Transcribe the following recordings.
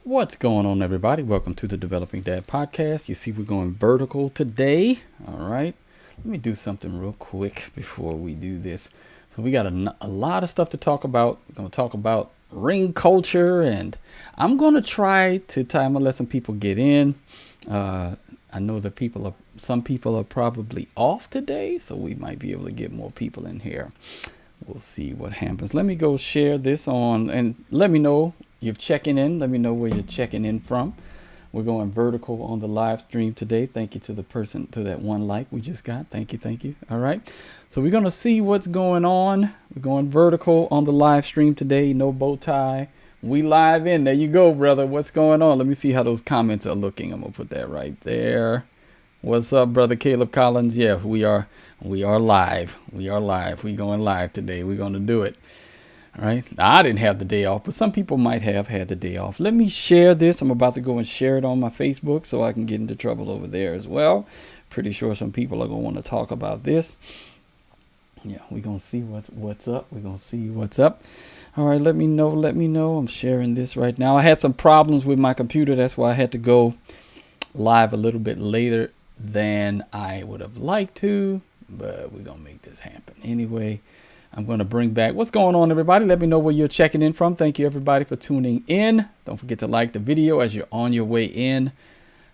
What's going on, everybody? Welcome to the Developing Dad Podcast. You see, we're going vertical today. All right. Let me do something real quick before we do this. So we got a lot of stuff to talk about. We're going to talk about ring culture, and I'm going to try to time and let some people get in. I know that some people are probably off today, so we might be able to get more people in here. We'll see what happens. Let me go share this on, and let me know you're checking in. Let me know where you're checking in from. We're going vertical on the live stream today. Thank you to the person, to that one like we just got. Thank you. All right. So we're going to see what's going on. We're going vertical on the live stream today. No bow tie. We live in. There you go, brother. What's going on? Let me see how those comments are looking. I'm going to put that right there. What's up, brother Caleb Collins? Yeah, we are live. We are live. We're going live today. We're going to do it. All right. I didn't have the day off, but some people might have had the day off. Let me share this. I'm about to go and share it on my Facebook so I can get into trouble over there as well. Pretty sure some people are going to want to talk about this. Yeah, we're going to see what's up. We're going to see what's up. All right. Let me know. I'm sharing this right now. I had some problems with my computer. That's why I had to go live a little bit later than I would have liked to, but we're going to make this happen anyway. I'm going to bring back what's going on, everybody. Let me know where you're checking in from. Thank you, everybody, for tuning in. Don't forget to like the video as you're on your way in.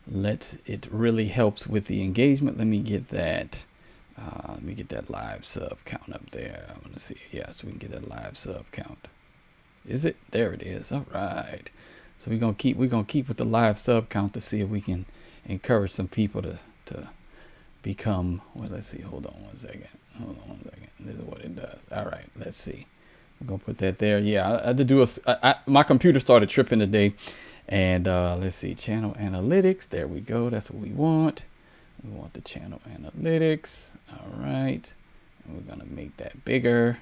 It really helps with the engagement. Let me get that. Live sub count up there. I want to see. Yeah, so we can get that live sub count. Is it? There it is. All right. So we're gonna keep with the live sub count to see if we can encourage some people to become. Well, let's see. Hold on one second. This is what it does. All right, let's see. I'm gonna put that there. Yeah, I had to do my computer started tripping today, and let's see. Channel analytics. There we go. That's what we want. We want the channel analytics. All right, and we're gonna make that bigger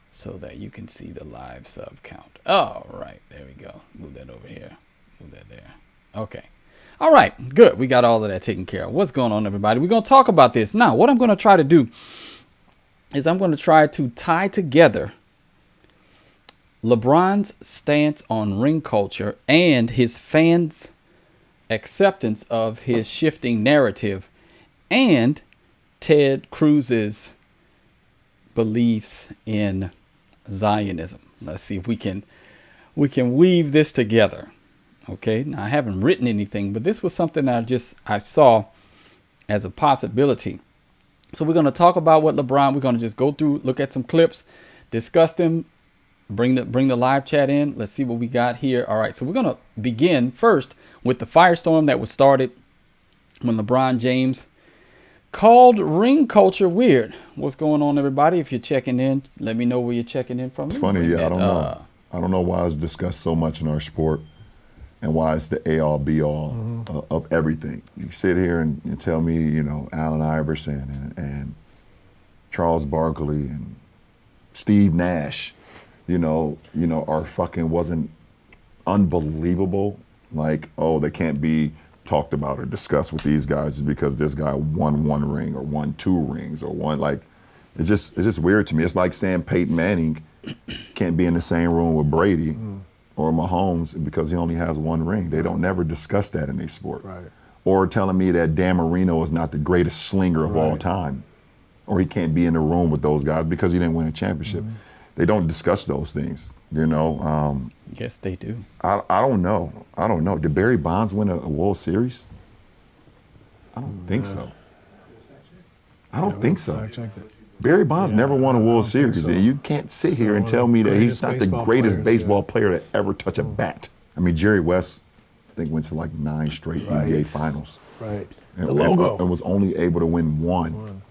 so that you can see the live sub count. All right, there we go. Move that over here. Move that there. Okay. All right, good. We got all of that taken care of. What's going on, everybody? We're gonna talk about this now. What I'm gonna try to do is I'm going to try to tie together LeBron's stance on ring culture and his fans' acceptance of his shifting narrative and Ted Cruz's beliefs in Zionism. Let's see if we can weave this together. Okay. Now, I haven't written anything, but this was something that I saw as a possibility. So we're going to talk about what LeBron, we're going to just go through, look at some clips, discuss them, bring the live chat in. Let's see what we got here. All right. So we're going to begin first with the firestorm that was started when LeBron James called ring culture weird. What's going on, everybody? If you're checking in, let me know where you're checking in from. It's funny. Yeah, I don't know. I don't know why it's discussed so much in our sport and why it's the A-all, B-all of everything. You sit here and you tell me, Allen Iverson and Charles Barkley and Steve Nash, are fucking wasn't unbelievable. Like, oh, they can't be talked about or discussed with these guys is because this guy won one ring or won two rings or one, like, it's just weird to me. It's like saying Peyton Manning can't be in the same room with Brady or Mahomes because he only has one ring. They don't never discuss that in their sport. Right. Or telling me that Dan Marino is not the greatest slinger of all time, or he can't be in the room with those guys because he didn't win a championship. They don't discuss those things, Yes, they do. I don't know. Did Barry Bonds win a World Series? I don't think so. I don't think so. I checked it. Barry Bonds never won a World Series, so. and you can't sit here and tell me that he's not the greatest baseball player to ever touch a bat. I mean, Jerry West, I think, went to like 9 straight NBA finals. Right. And, The logo. and was only able to win one.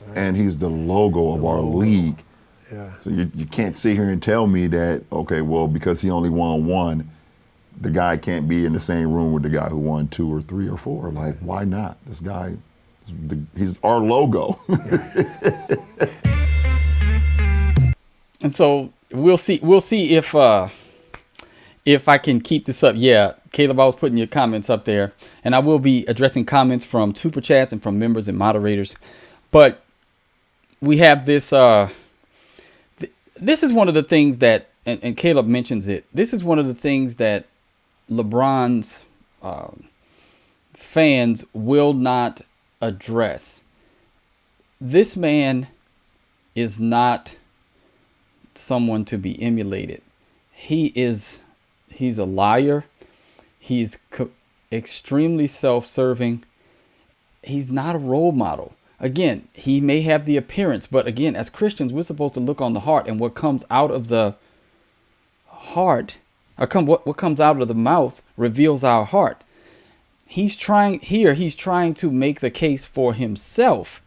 Right. And he's the logo of our league. Yeah. So you can't sit here and tell me that, okay, well, because he only won one, the guy can't be in the same room with the guy who won 2 or 3 or 4. Like, why not? This guy, he's our logo. And so we'll see if I can keep this up. Yeah, Caleb, I was putting your comments up there, and I will be addressing comments from super chats and from members and moderators. But we have this. This is one of the things that, and Caleb mentions it. This is one of the things that LeBron's fans will not address. This man is not someone to be emulated. He's a liar. He's extremely self-serving. He's not a role model. Again, he may have the appearance, but again, as Christians, we're supposed to look on the heart, and what comes out of the heart, what comes out of the mouth reveals our heart. He's trying to make the case for himself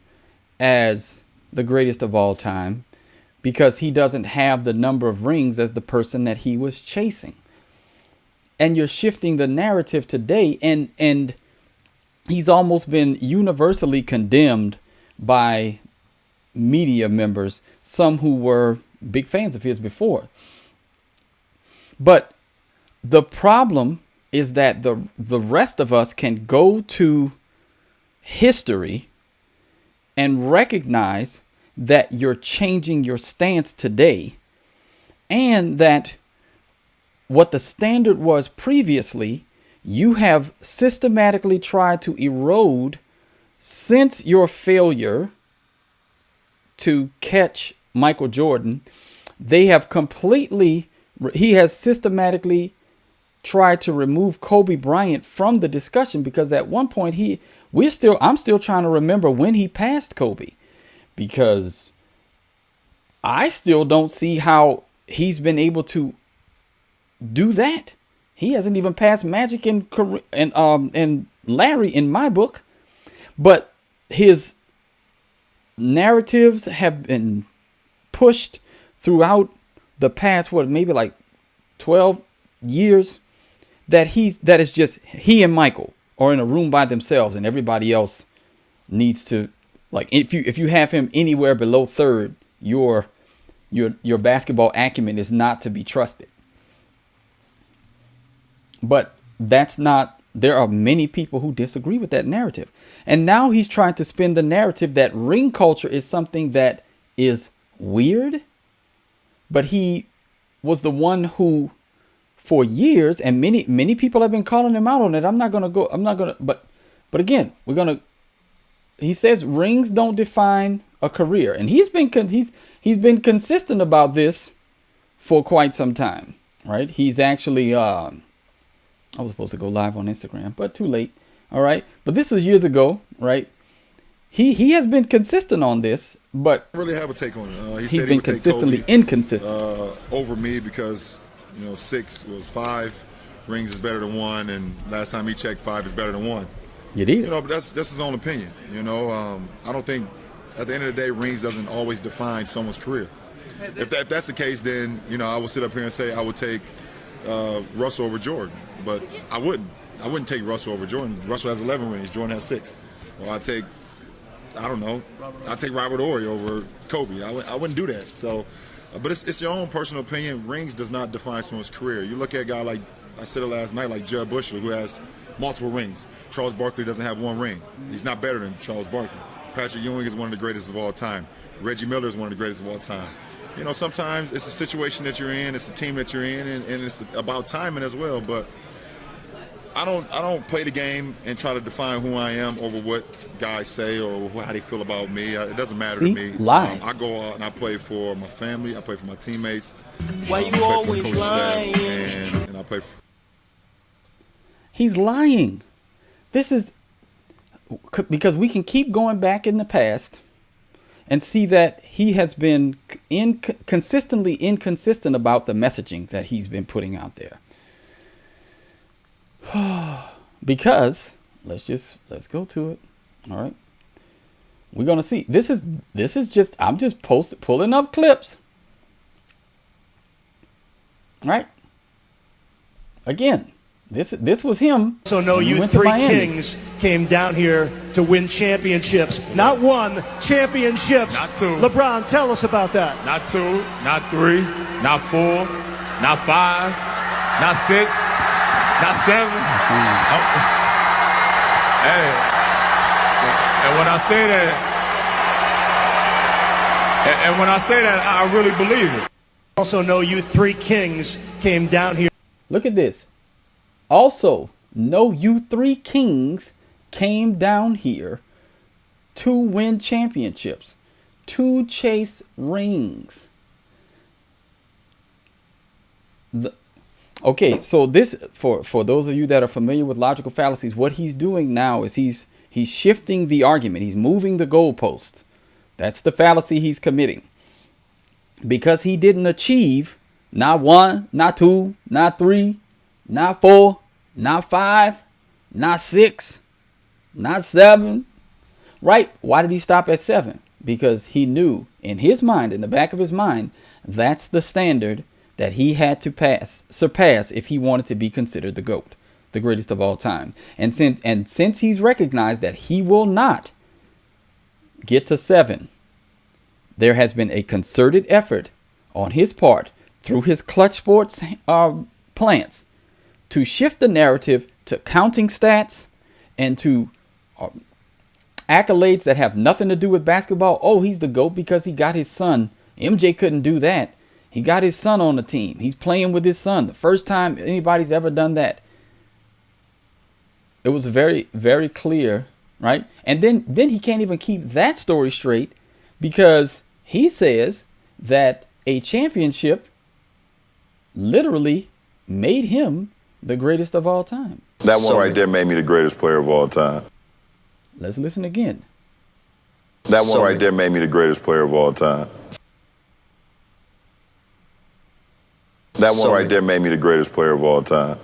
as the greatest of all time because he doesn't have the number of rings as the person that he was chasing. And you're shifting the narrative today, and he's almost been universally condemned by media members, some who were big fans of his before. But the problem is that the rest of us can go to history and recognize that you're changing your stance today, and that what the standard was previously, you have systematically tried to erode since your failure to catch Michael Jordan. He has systematically tried to remove Kobe Bryant from the discussion, because at one point I'm still trying to remember when he passed Kobe, because I still don't see how he's been able to do that. He hasn't even passed Magic and Larry in my book. But his narratives have been pushed throughout the past, maybe like 12 years, that is just he and Michael are in a room by themselves, and everybody else needs to, like, if you have him anywhere below third, your basketball acumen is not to be trusted. But that's not, there are many people who disagree with that narrative. And now he's trying to spin the narrative that ring culture is something that is weird. But he was the one who, for years, and many people have been calling him out on it. But again, he says rings don't define a career. And he's been consistent about this for quite some time, right? He's actually, I was supposed to go live on Instagram, but too late. All right. But this is years ago, right? He has been consistent on this, but I really have a take on it. He's been consistently inconsistent over me, because 6 was 5 rings is better than 1, and last time he checked, 5 is better than 1. It is. But that's his own opinion. I don't think at the end of the day rings doesn't always define someone's career. If that's the case, then I would sit up here and say I would take Russell over Jordan, but I wouldn't take Russell over Jordan. Russell has 11 rings, Jordan has 6. Or I'd take Robert Horry over Kobe. I wouldn't do that. So, but it's your own personal opinion. Rings does not define someone's career. You look at a guy like, I said it last night, like Jud Bushler, who has multiple rings. Charles Barkley doesn't have 1 ring. He's not better than Charles Barkley. Patrick Ewing is one of the greatest of all time. Reggie Miller is one of the greatest of all time. Sometimes it's a situation that you're in, it's the team that you're in, and it's about timing as well. But I don't play the game and try to define who I am over what guys say or how they feel about me. It doesn't matter to me. Lies. I go out and I play for my family. I play for my teammates. Why you always lying? And I play for... He's lying. This is because we can keep going back in the past and see that he has been consistently inconsistent about the messaging that he's been putting out there. Because let's go to it. All right. We're going to see. This is just, I'm just pulling up clips. All right. Again, this was him. So no, you 3 kings came down here to win championships. Not 1, championships. Not 2. LeBron, tell us about that. Not 2, not 3, not 4, not 5, not 6, not 7. Hey, and when I say that, I really believe it. Also know you 3 kings came down here. Look at this. Also, no, you three kings came down here to win championships, to chase rings. Okay, so this, for those of you that are familiar with logical fallacies, what he's doing now is he's shifting the argument. He's moving the goalposts. That's the fallacy he's committing. Because he didn't achieve not 1, not 2, not 3, not 4, not 5, not 6, not 7. Right? Why did he stop at 7? Because he knew in his mind, in the back of his mind, that's the standard that he had to surpass if he wanted to be considered the GOAT, the greatest of all time. And since he's recognized that he will not get to 7, there has been a concerted effort on his part through his Clutch Sports plants to shift the narrative to counting stats and to accolades that have nothing to do with basketball. Oh, he's the GOAT because he got his son. MJ couldn't do that. He got his son on the team. He's playing with his son. The first time anybody's ever done that. It was very, very clear, right? And then he can't even keep that story straight because he says that a championship literally made him the greatest of all time. That one right there made me the greatest player of all time. Let's listen again. That one right there made me the greatest player of all time. That one right there made me the greatest player of all time.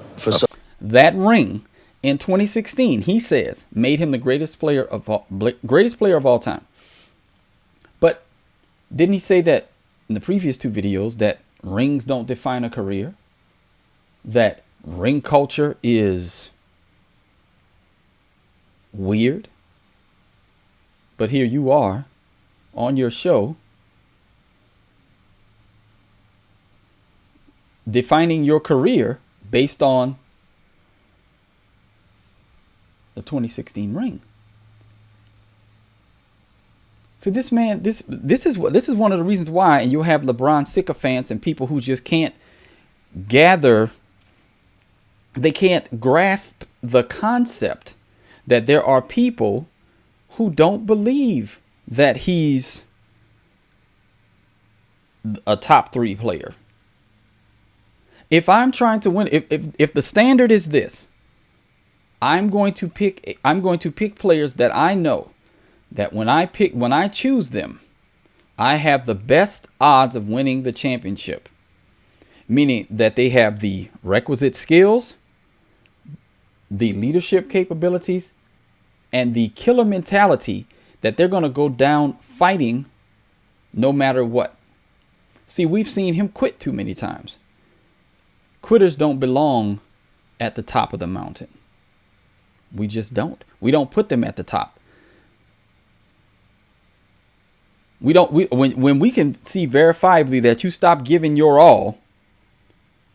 That ring in 2016, he says, made him the greatest player of all time. But didn't he say that in the previous 2 videos that rings don't define a career? That ring culture is weird? But here you are on your show defining your career based on the 2016 ring. So this man, this is one of the reasons why, and you'll have LeBron sycophants and people who just can't they can't grasp the concept that there are people who don't believe that he's a top 3 player. If I'm trying to win, if the standard is this, I'm going to pick players that I know that when I choose them, I have the best odds of winning the championship. Meaning that they have the requisite skills, the leadership capabilities, and the killer mentality that they're going to go down fighting no matter what. See, we've seen him quit too many times. Quitters don't belong at the top of the mountain. We just don't. We don't put them at the top. When we can see verifiably that you stop giving your all,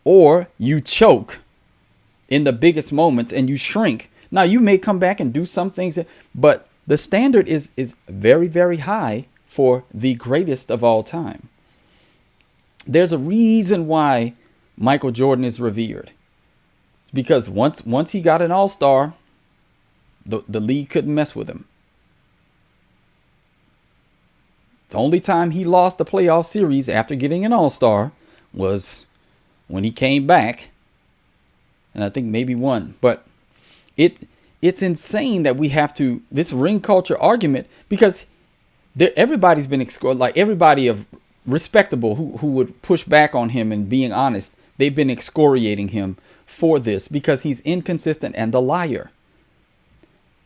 or you choke in the biggest moments and you shrink. Now you may come back and do some things, but the standard is very, very high for the greatest of all time. There's a reason why Michael Jordan is revered. It's because once he got an all-star, the league couldn't mess with him. The only time he lost the playoff series after getting an all-star was when he came back, and I think maybe won. But it's insane that we have to, this ring culture argument, because everybody's been like everybody of respectable who would push back on him and being honest, they've been excoriating him for this because he's inconsistent and a liar.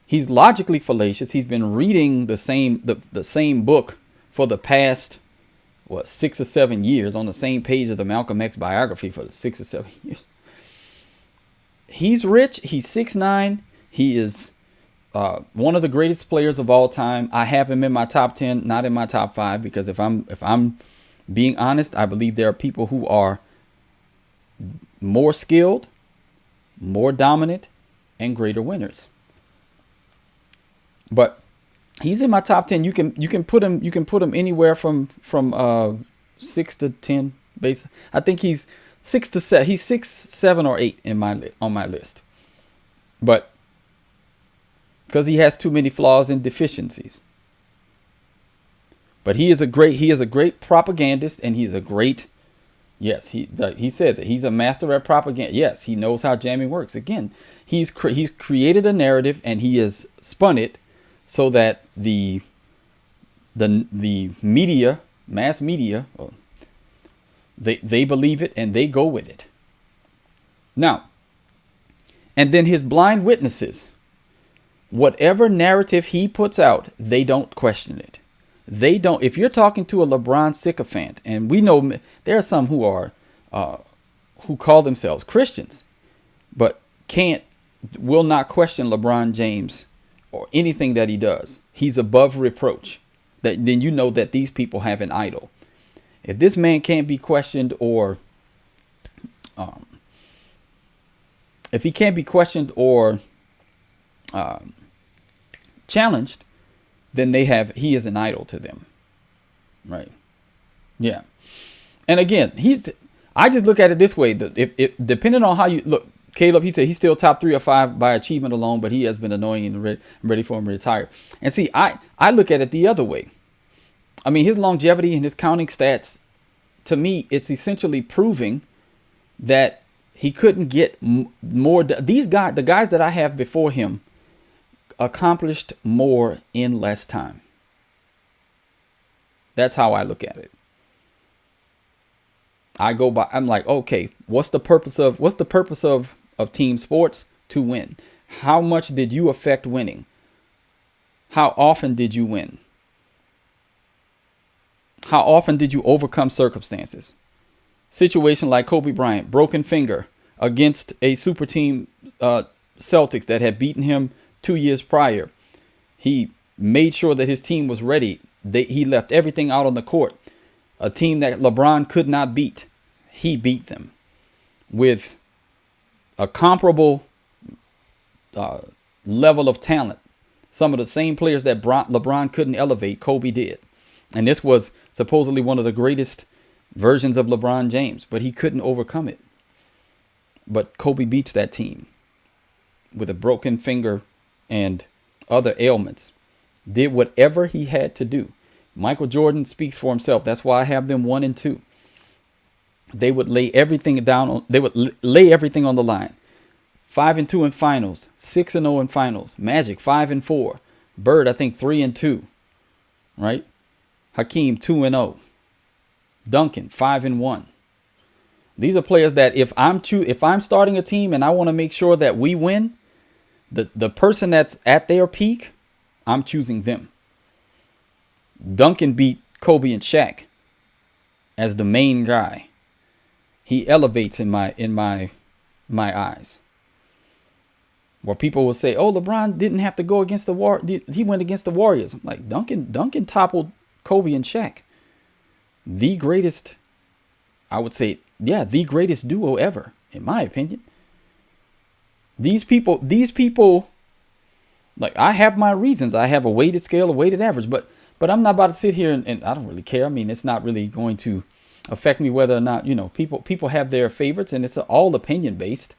He's logically fallacious. He's been reading the same book for the past 6 or 7 years on the same page of the Malcolm X biography for the 6 or 7 years. He's rich. He's 6'9". He is one of the greatest players of all time. I have him in my top 10, not in my top 5, because if I'm being honest, I believe there are people who are more skilled, more dominant, and greater winners. But he's in my top 10. You can put him anywhere from 6 to 10 base. I think he's 6 to 7. He's 6, 7, or 8 on my list. But because he has too many flaws and deficiencies. But he is a great propagandist, and he's a great, yes, he says it. He's a master at propaganda. Yes, he knows how jamming works. Again, he's created a narrative, and he has spun it so that the media, mass media, they believe it and they go with it. Now, and then his blind witnesses, whatever narrative he puts out, they don't question it. They don't. If you're talking to a LeBron sycophant, and we know there are some who are who call themselves Christians, but will not question LeBron James or anything that he does. He's above reproach. Then you know that these people have an idol. If this man can't be questioned, or if he can't be questioned or challenged, then he is an idol to them. Right. Yeah. And again, I just look at it this way. If depending on how you look, Caleb, he said he's still top 3 or 5 by achievement alone, but he has been annoying and ready for him to retire. And see, I look at it the other way. I mean, his longevity and his counting stats, to me, it's essentially proving that he couldn't get more. The guys that I have before him, accomplished more in less time. That's how I look at it. I'm like, okay, what's the purpose of team sports? To win. How much did you affect winning? How often did you win? How often did you overcome circumstances? Situation like Kobe Bryant, broken finger against a super team, Celtics, that had beaten him 2 years prior. He made sure that his team was ready. He left everything out on the court. A team that LeBron could not beat, he beat them with a comparable level of talent. Some of the same players that LeBron couldn't elevate, Kobe did. And this was supposedly one of the greatest versions of LeBron James, but he couldn't overcome it. But Kobe beats that team with a broken finger and other ailments. Did whatever he had to do. Michael Jordan speaks for himself. That's why I have them 1 and 2. They would lay everything down. They would lay everything on the line. 5 and 2 in finals. 6 and 0 in finals. Magic 5 and 4. Bird, I think 3 and 2. Right? Hakeem 2 and 0. Duncan 5 and 1. These are players that if I'm starting a team and I want to make sure that we win, the person that's at their peak, I'm choosing them. Duncan beat Kobe and Shaq as the main guy. He elevates in my eyes. Where people will say, "Oh, LeBron didn't have to go against the war. He went against the Warriors." I'm like, Duncan toppled Kobe and Shaq. The greatest, I would say, yeah, the greatest duo ever, in my opinion. These people, like, I have my reasons. I have a weighted scale, a weighted average, but I'm not about to sit here and I don't really care. I mean, it's not really going to affect me whether or not, people have their favorites, and it's all opinion based.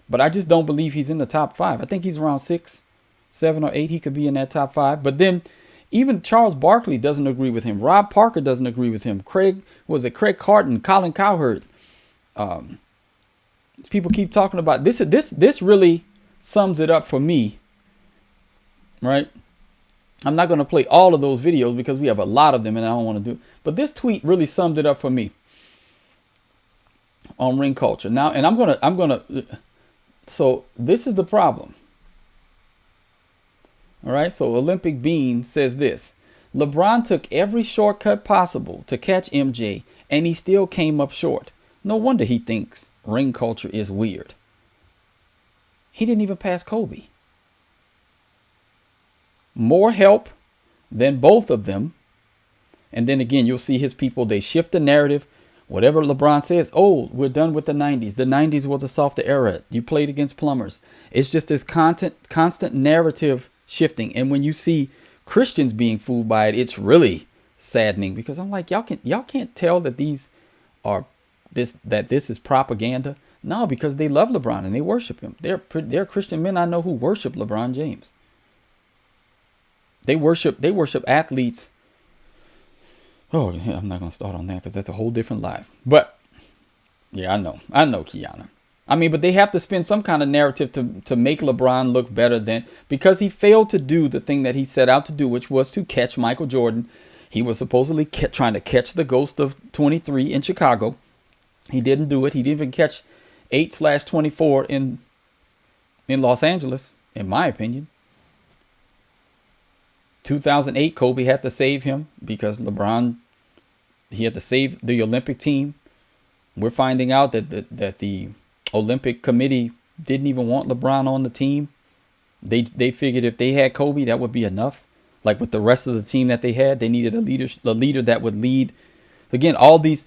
But I just don't believe he's in the top 5. I think he's around 6, 7, or 8. He could be in that top 5. But then even Charles Barkley doesn't agree with him. Rob Parker doesn't agree with him. Craig Carton, Colin Cowherd. People keep talking about this. This really sums it up for me, right? I'm not going to play all of those videos because we have a lot of them and I don't want to do. But this tweet really summed it up for me on ring culture. Now, and I'm gonna. So this is the problem. All right. So Olympic Bean says this: LeBron took every shortcut possible to catch MJ, and he still came up short. No wonder he thinks ring culture is weird. He didn't even pass Kobe. More help than both of them. And then again, you'll see his people, they shift the narrative. Whatever LeBron says, oh, we're done with the 90s. The 90s was a softer era. You played against plumbers. It's just this constant narrative shifting. And when you see Christians being fooled by it, it's really saddening, because I'm like, y'all can't tell that these are this is propaganda? No, because they love LeBron and they worship him. There are Christian men I know who worship LeBron James. They worship athletes. Oh, yeah, I'm not gonna start on that because that's a whole different life. But yeah, I know, Kiana. I mean, but they have to spin some kind of narrative to make LeBron look better than, because he failed to do the thing that he set out to do, which was to catch Michael Jordan. He was supposedly trying to catch the ghost of 23 in Chicago. He didn't do it. He didn't even catch 8/24 in Los Angeles, in my opinion. 2008, Kobe had to save him because LeBron, he had to save the Olympic team. We're finding out that the Olympic Committee didn't even want LeBron on the team. They figured if they had Kobe, that would be enough. Like with the rest of the team that they had, they needed a leader that would lead. Again, all these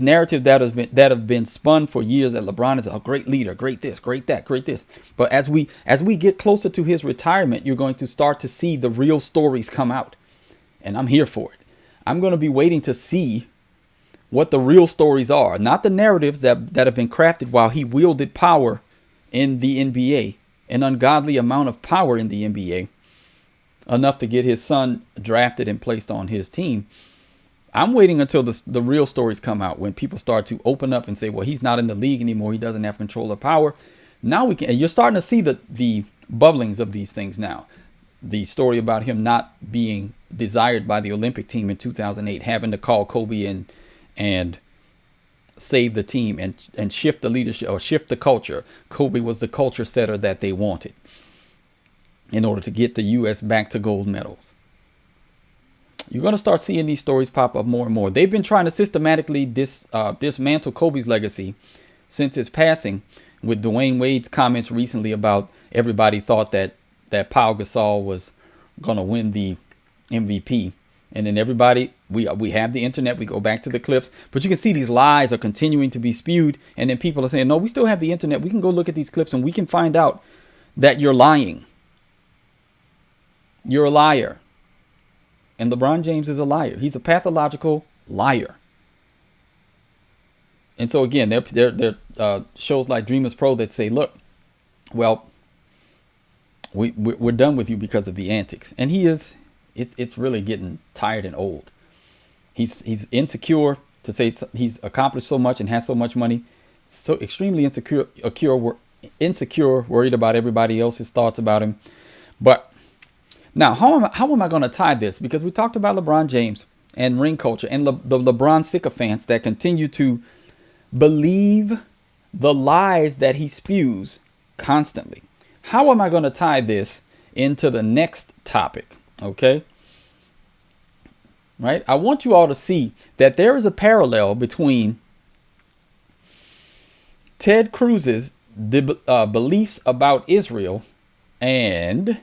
narratives that have been spun for years that LeBron is a great leader, great this, great that, great this. But as we get closer to his retirement, you're going to start to see the real stories come out. And I'm here for it. I'm going to be waiting to see what the real stories are, not the narratives that have been crafted while he wielded power in the NBA, an ungodly amount of power in the NBA, enough to get his son drafted and placed on his team. I'm waiting until the real stories come out, when people start to open up and say, well, he's not in the league anymore. He doesn't have control of power. Now we can, and you're starting to see the bubblings of these things now. The story about him not being desired by the Olympic team in 2008, having to call Kobe in and save the team and shift the leadership or shift the culture. Kobe was the culture setter that they wanted in order to get the U.S. back to gold medals. You're going to start seeing these stories pop up more and more. They've been trying to systematically dismantle Kobe's legacy since his passing, with Dwayne Wade's comments recently about everybody thought that Pau Gasol was going to win the MVP. And then everybody, we have the internet, we go back to the clips, but you can see these lies are continuing to be spewed. And then people are saying, no, we still have the internet. We can go look at these clips and we can find out that you're lying. You're a liar. And LeBron James is a liar. He's a pathological liar. And so again, there are shows like Dreamers Pro that say, look, well, we're done with you because of the antics. And he is, it's really getting tired and old. He's insecure to say he's accomplished so much and has so much money. So extremely insecure, worried about everybody else's thoughts about him. But now, how am I going to tie this? Because we talked about LeBron James and ring culture and the LeBron sycophants that continue to believe the lies that he spews constantly. How am I going to tie this into the next topic? Okay. Right. I want you all to see that there is a parallel between Ted Cruz's beliefs about Israel and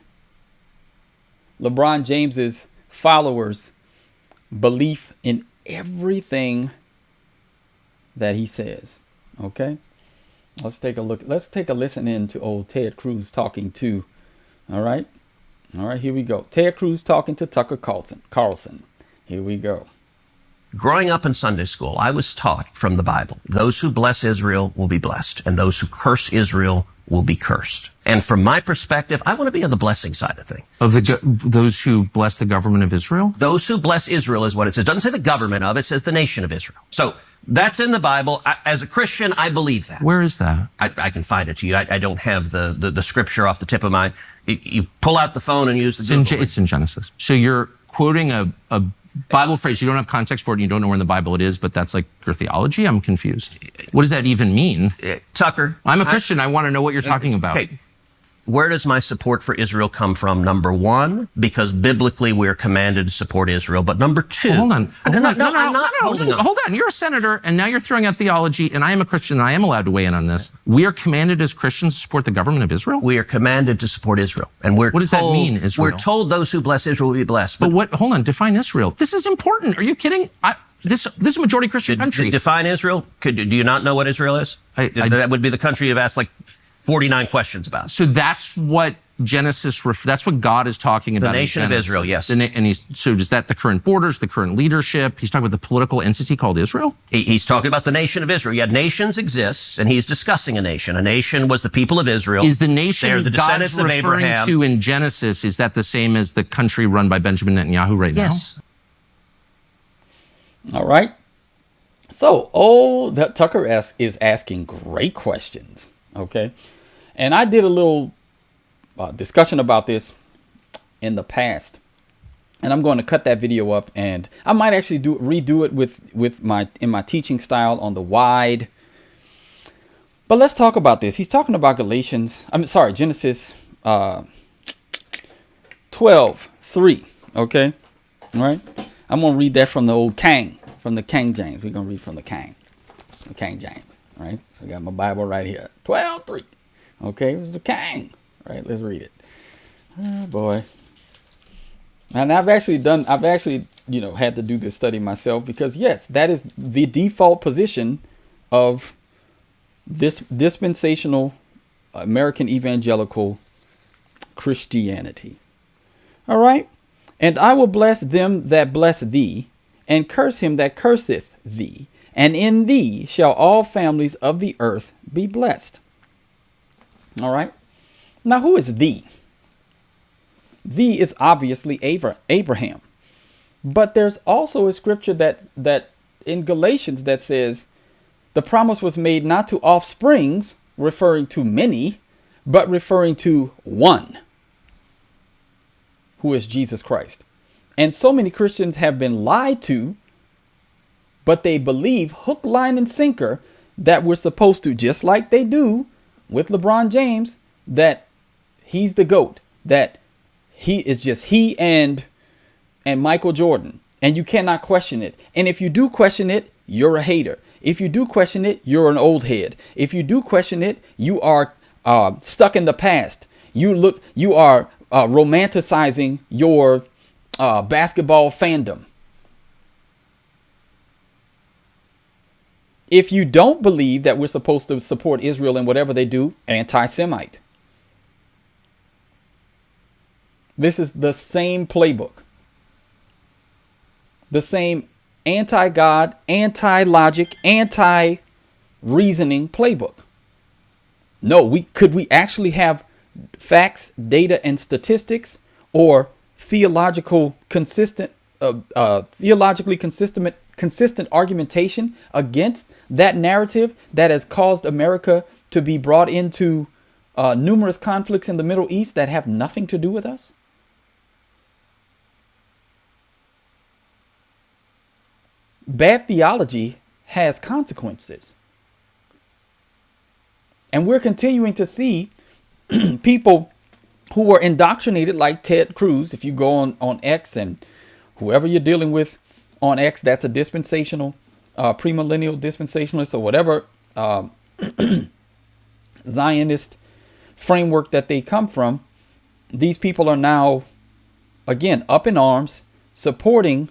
LeBron James's followers' belief in everything that he says. Okay, let's take a look. Let's take a listen in to old Ted Cruz talking to. All right, here we go. Ted Cruz talking to Tucker Carlson. Here we go. Growing up in Sunday school, I was taught from the Bible, those who bless Israel will be blessed, and those who curse Israel will be cursed. And from my perspective, I want to be on the blessing side of things. Of those who bless the government of Israel? Those who bless Israel is what it says. It doesn't say the government of it, it says the nation of Israel. So that's in the Bible. As a Christian, I believe that. Where is that? I can find it to you. I don't have the scripture off the tip of my... You pull out the phone and use the Google. It's in Genesis. So you're quoting a Bible phrase. You don't have context for it and you don't know where in the Bible it is, but that's like your theology? I'm confused. What does that even mean? Tucker. I'm a Christian. I want to know what you're talking about. Okay. Where does my support for Israel come from? Number one, because biblically we're commanded to support Israel. But number two... Well, hold on. I'm not holding on. Hold on. You're a senator, and now you're throwing out theology, and I am a Christian, and I am allowed to weigh in on this. We are commanded as Christians to support the government of Israel? We are commanded to support Israel. And what does that mean, Israel? We're told those who bless Israel will be blessed. But what... Hold on. Define Israel. This is important. Are you kidding? This is a majority Christian country. Define Israel? Do you not know what Israel is? That would be the country you've asked like 49 questions about. So that's what Genesis, that's what God is talking about. The nation of Israel, yes. So is that the current borders, the current leadership? He's talking about the political entity called Israel? He's talking about the nation of Israel. Yeah, nations exist, and he's discussing a nation. A nation was the people of Israel. Is the nation They're the God's descendants of referring Abraham. to in Genesis, is that the same as the country run by Benjamin Netanyahu right now? Yes. All right. So, Tucker is asking great questions. Okay. And I did a little discussion about this in the past. And I'm going to cut that video up, and I might actually redo it in my teaching style on the wide. But let's talk about this. He's talking about Genesis 12:3. Okay. All right. I'm going to read that from the old King James. We're going to read from the King James. All right. So I got my Bible right here. 12:3. Okay. It was the King. All right. Let's read it. Oh boy. And I've actually had to do this study myself, because yes, that is the default position of this dispensational American evangelical Christianity. All right. And I will bless them that bless thee, and curse him that curseth thee. And in thee shall all families of the earth be blessed. All right. Now, who is thee? Thee is obviously Abraham. But there's also a scripture that in Galatians that says the promise was made not to offsprings, referring to many, but referring to one, who is Jesus Christ. And so many Christians have been lied to, but they believe hook, line, and sinker that we're supposed to, just like they do with LeBron James, that he's the GOAT, that he is just he and Michael Jordan, and you cannot question it. And if you do question it, you're a hater. If you do question it, you're an old head. If you do question it, you are stuck in the past. You are romanticizing your basketball fandom. If you don't believe that we're supposed to support Israel in whatever they do, anti-Semite. This is the same playbook. The same anti-God, anti-logic, anti-reasoning playbook. No, could we actually have facts, data, and statistics, or theologically consistent argumentation against that narrative that has caused America to be brought into numerous conflicts in the Middle East that have nothing to do with us? Bad theology has consequences. And we're continuing to see people who were indoctrinated like Ted Cruz. If you go on X, and whoever you're dealing with on X, that's a dispensational, premillennial dispensationalist, or whatever Zionist framework that they come from. These people are now, again, up in arms, supporting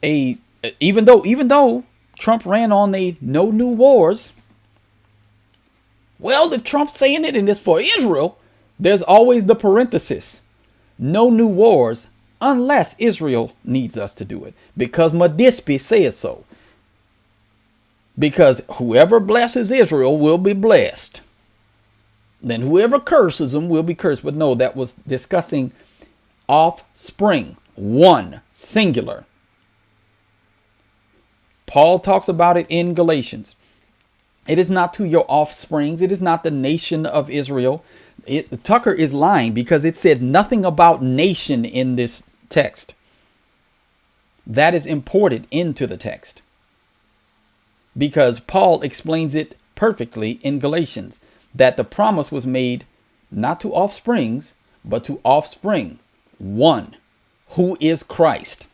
even though Trump ran on a no new wars. Well, if Trump's saying it and it's for Israel, there's always the parenthesis, no new wars unless Israel needs us to do it, because Madispi says so. Because whoever blesses Israel will be blessed. Then whoever curses them will be cursed. But no, that was discussing offspring, one, singular. Paul talks about it in Galatians. It is not to your offsprings. It is not the nation of Israel. Tucker is lying, because it said nothing about nation in this text. That is imported into the text, because Paul explains it perfectly in Galatians, that the promise was made not to offsprings, but to offspring, one, who is Christ.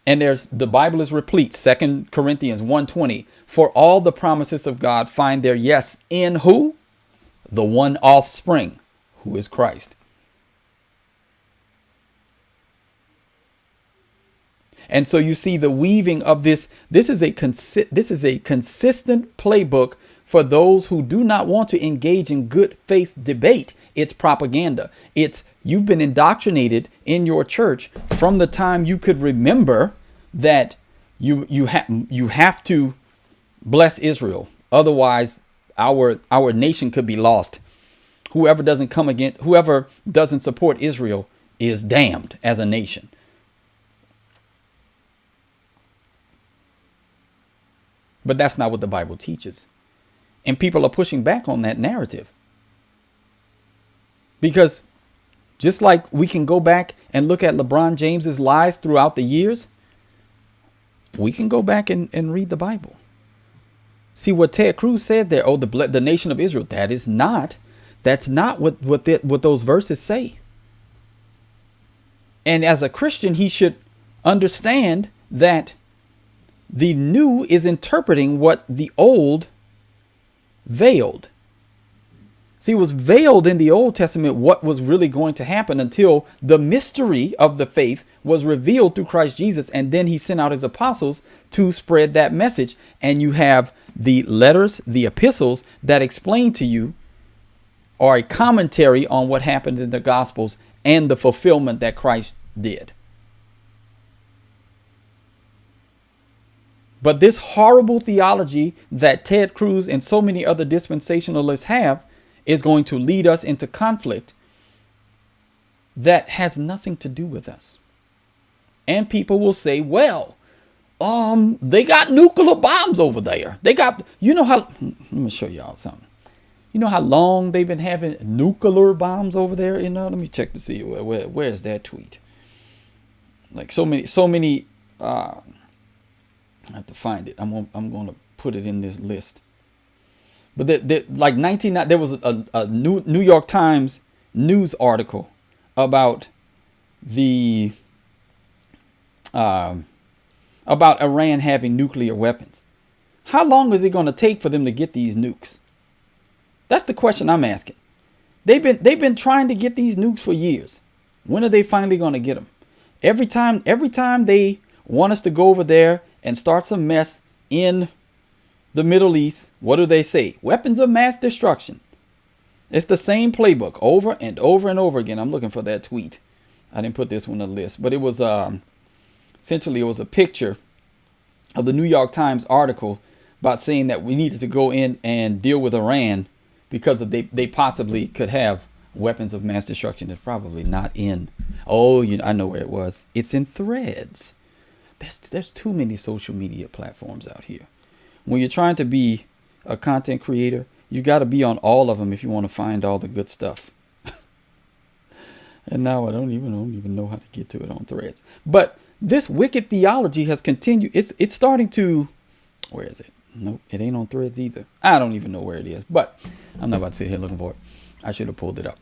And the Bible is replete. 2 Corinthians 1:20. For all the promises of God find their yes in who? The one offspring, who is Christ. And so you see the weaving of this. This is a consistent playbook For those who do not want to engage in good faith debate, it's propaganda. It's you've been indoctrinated in your church from the time you could remember that you have to bless Israel. Otherwise, our nation could be lost. Whoever doesn't support Israel is damned as a nation. But that's not what the Bible teaches. And people are pushing back on that narrative. Because just like we can go back and look at LeBron James's lies throughout the years, we can go back and read the Bible. See what Ted Cruz said there. Oh, the nation of Israel. That's not what those verses say. And as a Christian, he should understand that the new is interpreting what the old veiled. See, it was veiled in the Old Testament what was really going to happen until the mystery of the faith was revealed through Christ Jesus. And then he sent out his apostles to spread that message. And you have the letters, the epistles that explain to you, or a commentary on what happened in the Gospels and the fulfillment that Christ did. But this horrible theology that Ted Cruz and so many other dispensationalists have is going to lead us into conflict that has nothing to do with us. And people will say, well, they got nuclear bombs over there. Let me show y'all something. You know how long they've been having nuclear bombs over there? Let me check to see where's that tweet. Like so many, I have to find it. I'm going to put it in this list. But there was a New York Times news article about about Iran having nuclear weapons. How long is it going to take for them to get these nukes? That's the question I'm asking. They've been trying to get these nukes for years. When are they finally going to get them? Every time they want us to go over there and start some mess in the Middle East, what do they say? Weapons of mass destruction. It's the same playbook over and over and over again. I'm looking for that tweet. I didn't put this one on the list, but it was essentially it was a picture of the New York Times article about saying that we needed to go in and deal with Iran because they possibly could have weapons of mass destruction. It's probably not in. I know where it was. It's in Threads. There's too many social media platforms out here. When you're trying to be a content creator, you got to be on all of them if you want to find all the good stuff. And now I don't even know how to get to it on Threads. But this wicked theology has continued. It's starting to. Where is it? Nope, it ain't on Threads either. I don't even know where it is. But I'm not about to sit here looking for it. I should have pulled it up.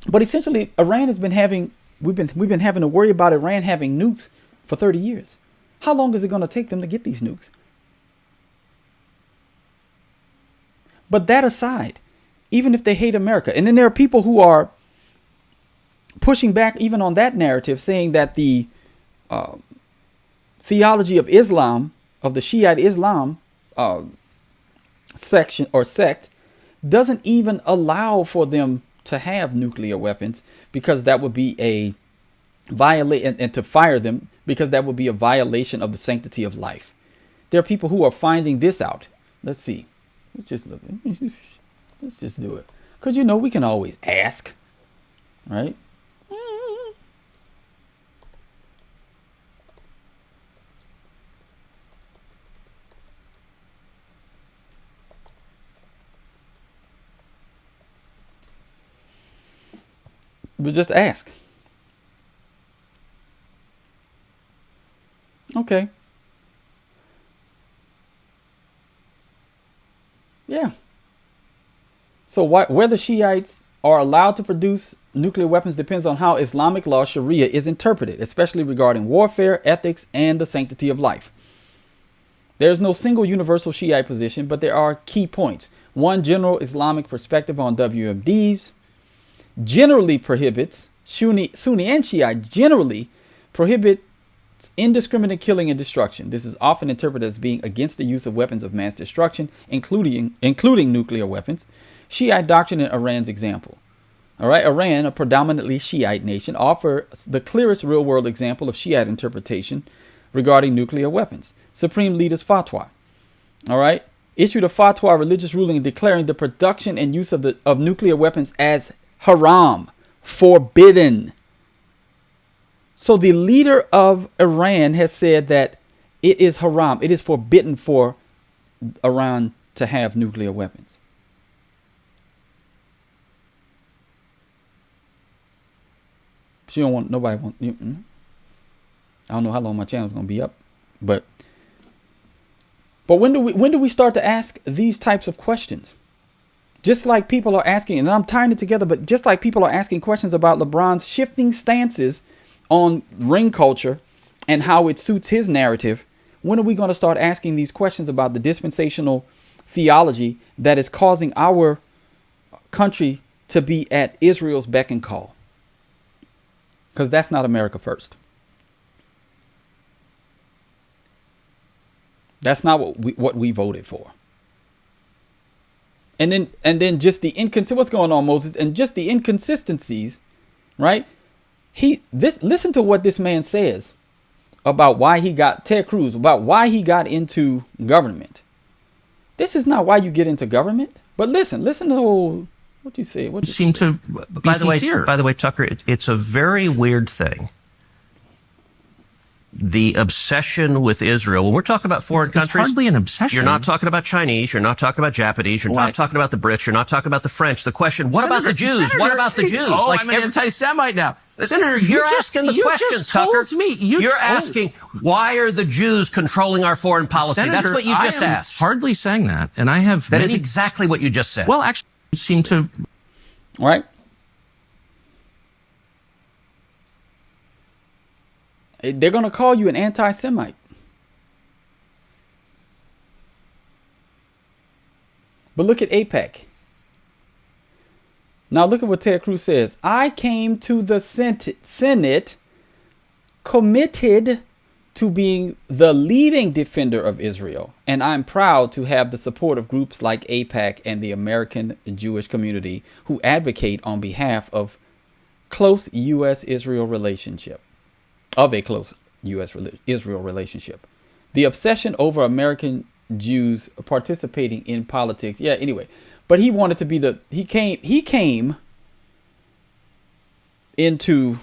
But essentially, Iran has been having. We've been having to worry about Iran having nukes for 30 years. How long is it going to take them to get these nukes? But that aside, even if they hate America, and then there are people who are pushing back even on that narrative, saying that the theology of Islam, of the Shiite Islam section or sect, doesn't even allow for them to have nuclear weapons, because that would be a violation, and to fire them, because that would be a violation of the sanctity of life. There are people who are finding this out. Let's see. Let's just look. Let's just do it. Because, we can always ask, right? But just ask. Okay. Yeah. So whether Shiites are allowed to produce nuclear weapons depends on how Islamic law, Sharia, is interpreted, especially regarding warfare, ethics, and the sanctity of life. There is no single universal Shiite position, but there are key points. One, general Islamic perspective on WMDs generally prohibits, Sunni and Shiite generally prohibits indiscriminate killing and destruction. This is often interpreted as being against the use of weapons of mass destruction, including nuclear weapons. Shiite doctrine in Iran's example. All right, Iran, a predominantly Shiite nation, offers the clearest real-world example of Shiite interpretation regarding nuclear weapons. Supreme Leader's fatwa. All right, issued a fatwa, religious ruling, declaring the production and use of nuclear weapons as haram, forbidden. So the leader of Iran has said that it is haram, it is forbidden for Iran to have nuclear weapons. She don't want, nobody want. I don't know how long my channel is gonna be up, but when do we start to ask these types of questions? Just like people are asking, and I'm tying it together, but just like people are asking questions about LeBron's shifting stances on ring culture and how it suits his narrative, when are we going to start asking these questions about the dispensational theology that is causing our country to be at Israel's beck and call? Because that's not America first. That's not what we voted for. And then just the what's going on, Moses, and just the inconsistencies, right? Listen to what this man says about why he got Ted Cruz, about why he got into government. This is not why you get into government. But listen to what you say. What you seem to be sincere. By the way, Tucker, it's a very weird thing. The obsession with Israel. When we're talking about foreign countries, it's hardly an obsession. You're not talking about Chinese. You're not talking about Japanese. You're not talking about the Brits. You're not talking about the French. The question: what about the Jews? What about the Jews? Oh, like I'm an anti-Semite now. Senator, you're asking the questions, Tucker. You're asking, why are the Jews controlling our foreign policy? Senator, that's what you just asked. Hardly saying that, and I have. That is exactly what you just said. Well, actually, you seem to. All right. They're going to call you an anti-Semite. But look at AIPAC. Now look at what Ted Cruz says. I came to the Senate committed to being the leading defender of Israel. And I'm proud to have the support of groups like AIPAC and the American Jewish community who advocate on behalf of close U.S.-Israel relationship. Of a close U.S.-Israel relationship. The obsession over American Jews participating in politics. Yeah, anyway. But he wanted to be he came into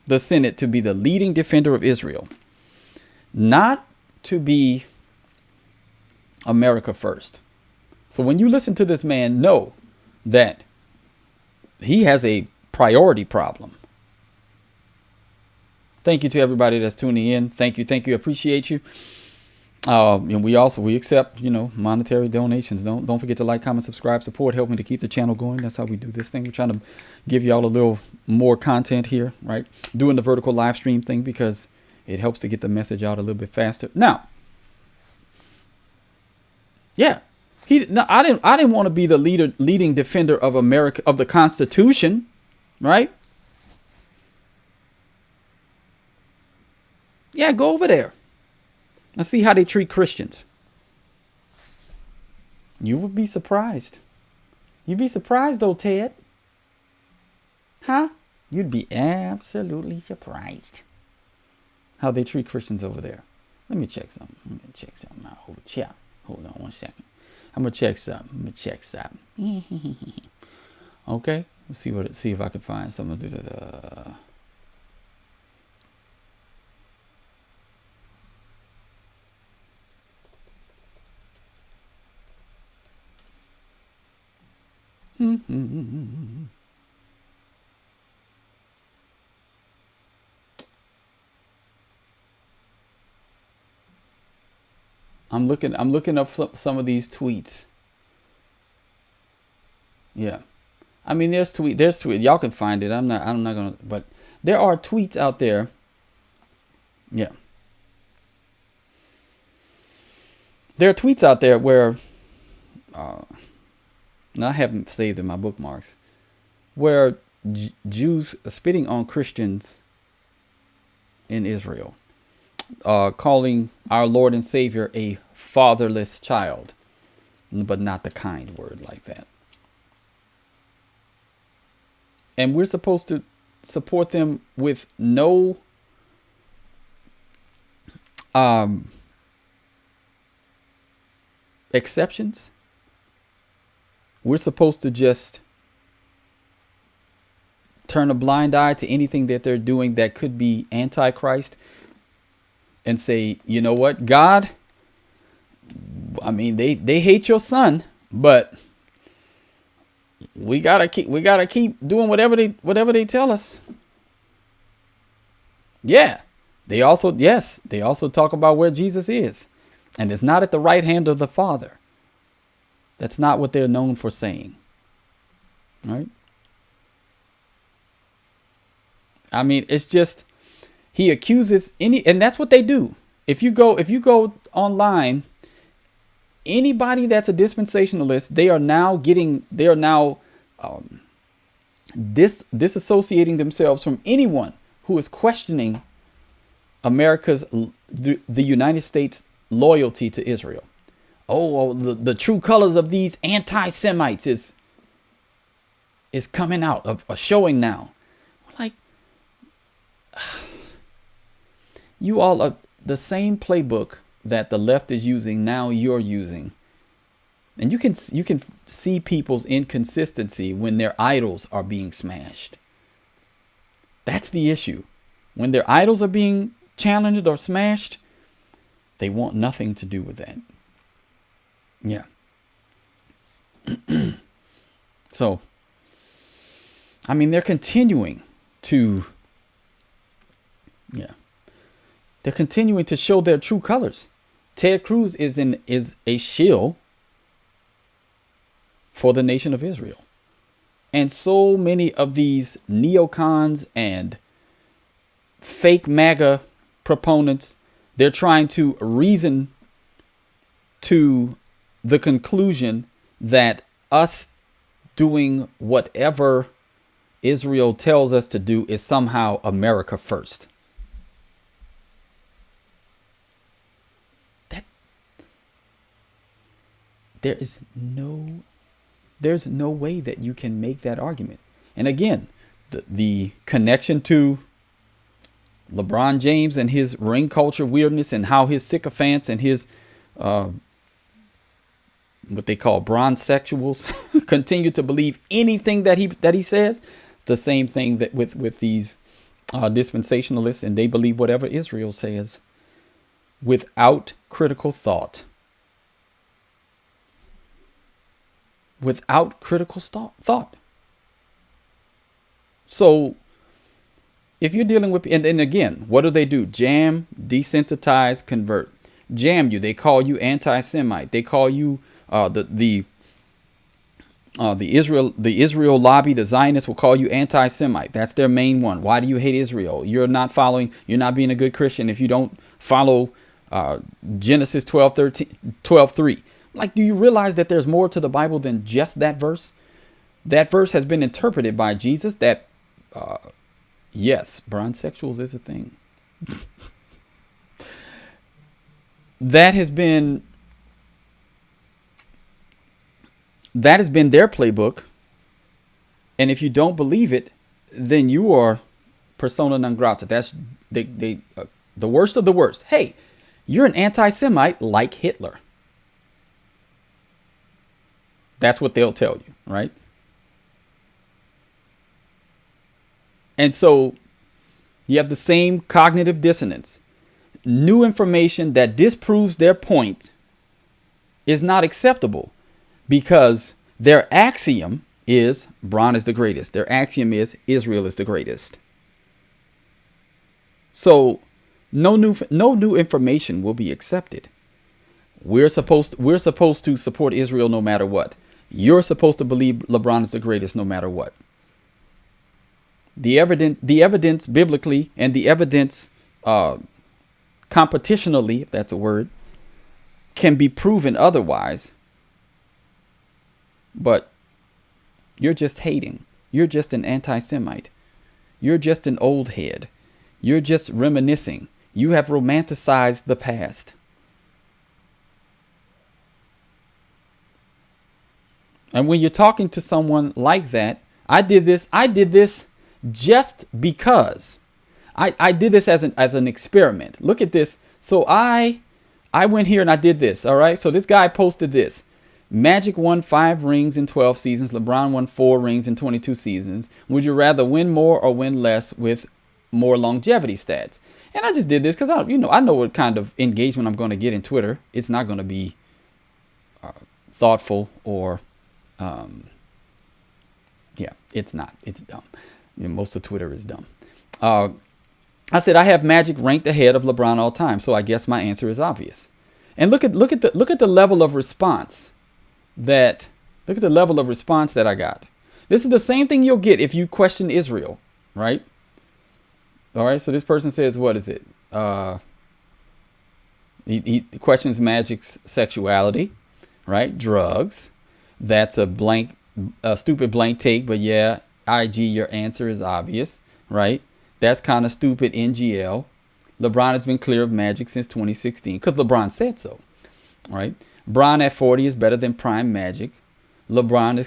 the Senate to be the leading defender of Israel. Not to be America first. So when you listen to this man, know that he has a priority problem. Thank you to everybody that's tuning in. Thank you. Appreciate you. And we accept, monetary donations. Don't forget to like, comment, subscribe, support, help me to keep the channel going. That's how we do this thing. We're trying to give y'all a little more content here, right? Doing the vertical live stream thing because it helps to get the message out a little bit faster. Now, yeah, I didn't want to be the leading defender of America, of the Constitution, right? Yeah, go over there and see how they treat Christians. You would be surprised. You'd be surprised though, Ted. Huh? You'd be absolutely surprised how they treat Christians over there. Let me check something. out over here. Hold on 1 second. I'm gonna check something. Okay. Let's see if I can find some of the. I'm looking up some of these tweets. Yeah. I mean, there's tweet. Y'all can find it. I'm not gonna, but there are tweets out there. Yeah. There are tweets out there where, now I haven't saved in my bookmarks, where Jews are spitting on Christians in Israel. calling our Lord and Savior a fatherless child, but not the kind word like that. And we're supposed to support them with no exceptions. We're supposed to just turn a blind eye to anything that they're doing that could be antichrist and say, you know what, God, I mean, they hate your son, but we gotta keep doing whatever they tell us. Yeah. They also talk about where Jesus is, and it's not at the right hand of the Father. That's not what they're known for saying. Right? I mean, it's just, he accuses and that's what they do. If you go online, anybody that's a dispensationalist, they are now disassociating themselves from anyone who is questioning the United States loyalty to Israel. Oh, the true colors of these anti-Semites is coming out, of showing now. Like, you all are the same playbook that the left is using now, you're using. And you can see people's inconsistency when their idols are being smashed. That's the issue. When their idols are being challenged or smashed, they want nothing to do with that. Yeah. So, I mean, they're continuing to show their true colors. Ted Cruz is a shill for the nation of Israel. And so many of these neocons and fake MAGA proponents, they're trying to reason to the conclusion that us doing whatever Israel tells us to do is somehow America first. There's no way that you can make that argument. And again, the connection to LeBron James and his ring culture weirdness, and how his sycophants and his what they call bronze sexuals continue to believe anything that he says. It's the same thing that with these dispensationalists, and they believe whatever Israel says without critical thought. Without critical thought. So if you're dealing with, and again, what do? Jam, desensitize, convert. Jam you. They call you anti-Semite. They call you the Israel lobby. The Zionists will call you anti-Semite. That's their main one. Why do you hate Israel? You're not being a good Christian if you don't follow Genesis 12:3. Like, do you realize that there's more to the Bible than just that verse? That verse has been interpreted by Jesus that, yes, bronsexuals is a thing. That has been their playbook. And if you don't believe it, then you are persona non grata. That's the worst of the worst. Hey, you're an anti-Semite like Hitler. That's what they'll tell you, right? And so you have the same cognitive dissonance. New information that disproves their point is not acceptable, because their axiom is Braun is the greatest. Their axiom is Israel is the greatest. So no new information will be accepted. We're supposed to support Israel no matter what. You're supposed to believe LeBron is the greatest no matter what. The evidence biblically, and the evidence competitionally, if that's a word, can be proven otherwise. But you're just hating. You're just an anti-Semite. You're just an old head. You're just reminiscing. You have romanticized the past. And when you're talking to someone like that, I did this just because. I did this as an experiment. Look at this. So I went here and I did this. All right. So this guy posted this. Magic won 5 rings in 12 seasons. LeBron won 4 rings in 22 seasons. Would you rather win more or win less with more longevity stats? And I just did this because I know what kind of engagement I'm going to get in Twitter. It's not going to be thoughtful or it's not. It's dumb. Most of Twitter is dumb. I said I have Magic ranked ahead of LeBron all time, so I guess my answer is obvious. And look at the level of response that I got. This is the same thing you'll get if you question Israel, right? All right. So this person says, what is it? He questions Magic's sexuality, right? Drugs. That's a stupid blank take, but yeah, IG, your answer is obvious, right? That's kind of stupid NGL. LeBron has been clear of Magic since 2016 because LeBron said so, right? Bron at 40 is better than prime Magic. LeBron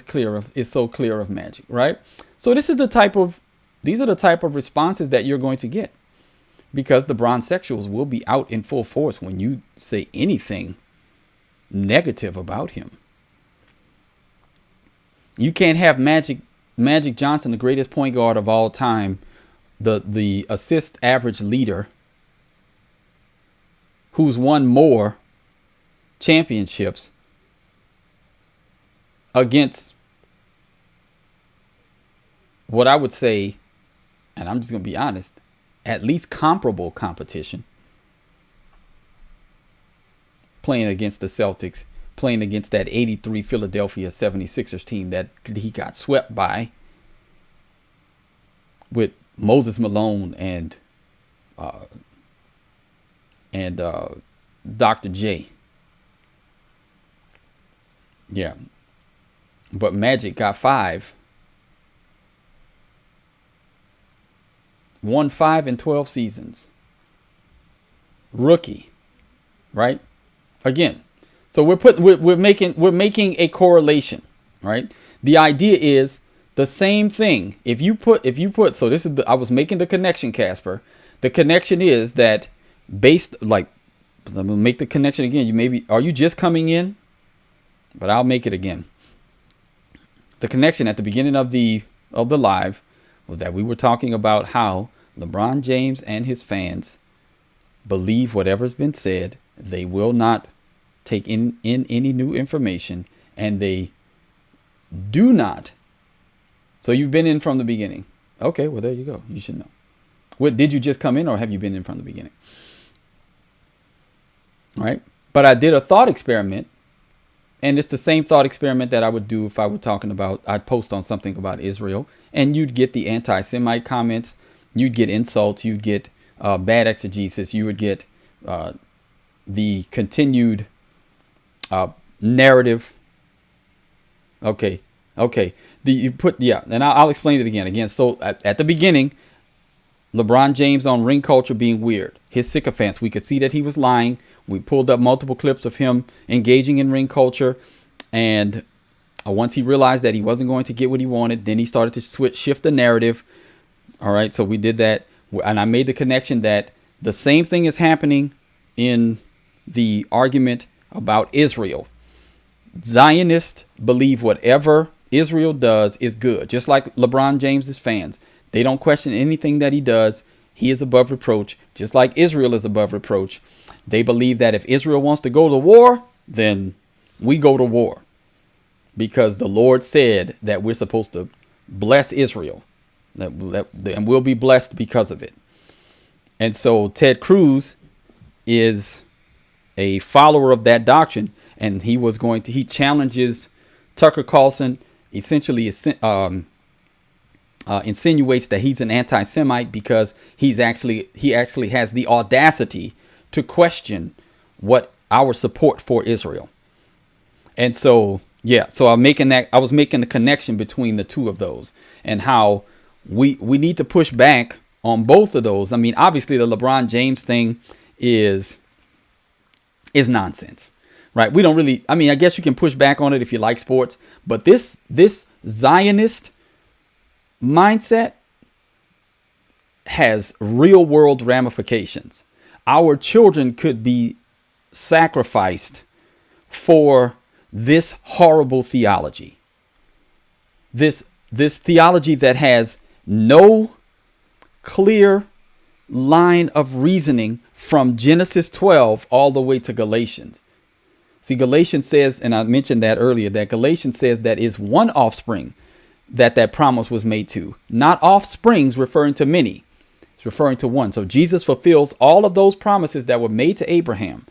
is so clear of Magic, right? So these are the type of responses that you're going to get because the Bronsexuals will be out in full force when you say anything negative about him. You can't have Magic Johnson, the greatest point guard of all time, the assist average leader who's won more championships against what I would say, and I'm just going to be honest, at least comparable competition. Playing against the Celtics, playing against that 83 Philadelphia 76ers team that he got swept by with Moses Malone and Dr. J. Yeah. But Magic got 5. Won 5 in 12 seasons. Rookie. Right? Again. So we're making a correlation, right? The idea is the same thing. If you put so this is I was making the connection, Casper. The connection is that based let me make the connection again. Are you just coming in? But I'll make it again. The connection at the beginning of the live was that we were talking about how LeBron James and his fans believe whatever's been said. They will not take in any new information, and they do not. So you've been in from the beginning. Okay, well, there you go. You should know. What, did you just come in, or have you been in from the beginning? All right. But I did a thought experiment, and it's the same thought experiment that I would do if I were talking about, I'd post on something about Israel, and you'd get the anti-Semite comments, you'd get insults, you'd get bad exegesis, you would get the continued narrative. Okay. And I'll explain it again. So at the beginning, LeBron James on ring culture being weird. His sycophants. We could see that he was lying. We pulled up multiple clips of him engaging in ring culture. And once he realized that he wasn't going to get what he wanted, then he started to shift the narrative. All right. So we did that. And I made the connection that the same thing is happening in the argument about Israel. Zionists believe whatever Israel does is good, just like LeBron James's fans. They don't question anything that he does. He is above reproach, just like Israel is above reproach. They believe that if Israel wants to go to war, then we go to war, because the Lord said that we're supposed to bless Israel, and we'll be blessed because of it. And so Ted Cruz is a follower of that doctrine, and he challenges Tucker Carlson, essentially insinuates that he's an anti-Semite because he actually has the audacity to question what our support for Israel. And so I was making the connection between the two of those, and how we need to push back on both of those. I mean, obviously the LeBron James thing is nonsense, right? We don't really, I mean, I guess you can push back on it if you like sports, but this Zionist mindset has real world ramifications. Our children could be sacrificed for this horrible theology. This theology that has no clear line of reasoning from Genesis 12 all the way to Galatians. See, Galatians says, and I mentioned that earlier, that Galatians says that is one offspring that promise was made to, not offsprings referring to many. It's referring to one. So Jesus fulfills all of those promises that were made to Abraham.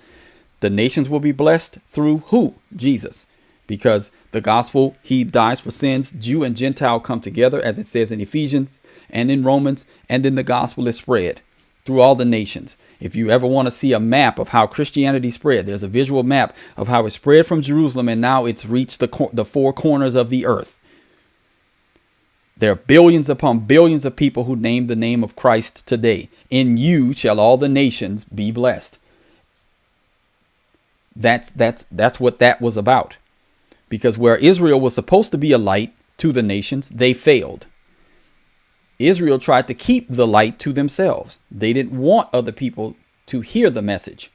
The nations will be blessed through who? Jesus. Because the gospel, he dies for sins. Jew and Gentile come together, as it says in Ephesians and in Romans, and then the gospel is spread through all the nations. If you ever want to see a map of how Christianity spread, there's a visual map of how it spread from Jerusalem, and now it's reached the four corners of the earth. There are billions upon billions of people who name the name of Christ today. In you shall all the nations be blessed. That's what that was about. Because where Israel was supposed to be a light to the nations, they failed. Israel tried to keep the light to themselves. They didn't want other people to hear the message.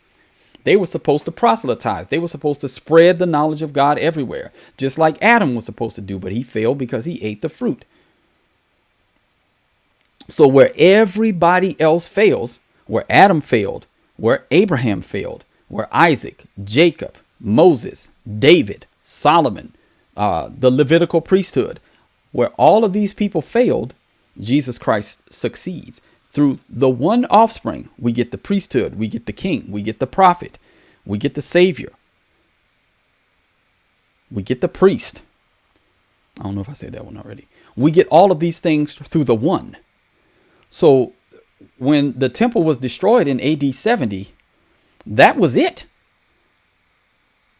They were supposed to proselytize. They were supposed to spread the knowledge of God everywhere, just like Adam was supposed to do, but he failed because he ate the fruit. So where everybody else fails, where Adam failed, where Abraham failed, where Isaac, Jacob, Moses, David, Solomon, the Levitical priesthood, where all of these people failed, Jesus Christ succeeds. Through the one offspring, we get the priesthood, we get the king, we get the prophet, we get the savior, we get the priest. I don't know if I said that one already. We get all of these things through the one. So when the temple was destroyed in AD 70, that was it.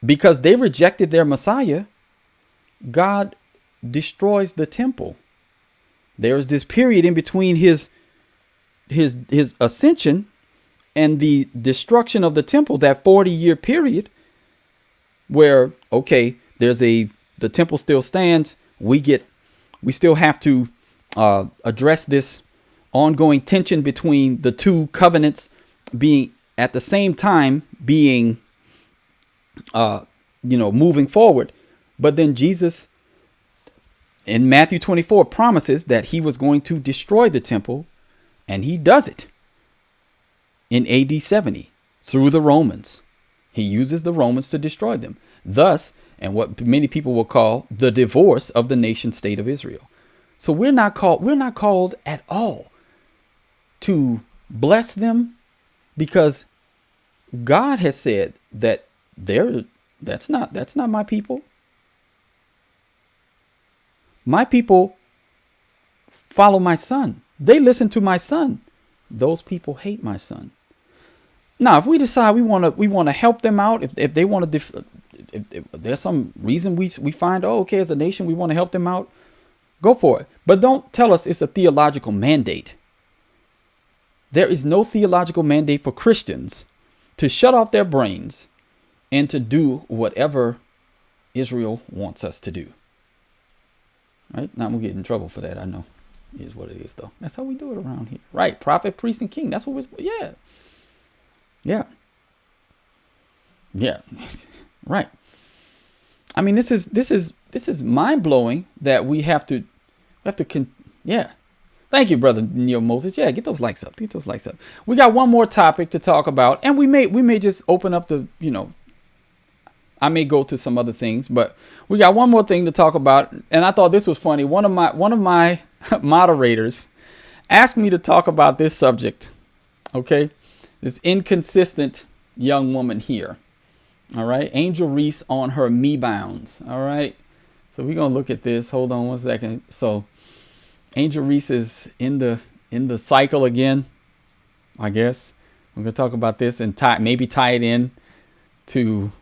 Because they rejected their Messiah, God destroys the temple. There is this period in between his ascension and the destruction of the temple, that 40-year period where, okay, the temple still stands. We still have to address this ongoing tension between the two covenants being at the same time being, moving forward. But then Jesus in Matthew 24 promises that he was going to destroy the temple, and he does it in AD 70 through the Romans. He uses the Romans to destroy them. Thus, and what many people will call the divorce of the nation state of Israel. So we're not called at all to bless them, because God has said that that's not my people. My people follow my son. They listen to my son. Those people hate my son. Now, if we decide we want to help them out, if they want to, if there's some reason we find, as a nation we want to help them out, go for it. But don't tell us it's a theological mandate. There is no theological mandate for Christians to shut off their brains and to do whatever Israel wants us to do. Right? Now I'm gonna get in trouble for that. I know. It is what it is, though. That's how we do it around here. Right? Prophet, priest, and king. That's what we're. Yeah. Right. I mean, this is mind blowing that we have to. Thank you, brother Neil Moses. Yeah, get those likes up. We got one more topic to talk about, and we may just open up the. I may go to some other things, but we got one more thing to talk about, and I thought this was funny. One of my moderators asked me to talk about this subject. Okay, this inconsistent young woman here. All right, Angel Reese on her me bounds. All right, so we're gonna look at this. Hold on one second. So Angel Reese is in the cycle again. I guess we're gonna talk about this and maybe tie it in to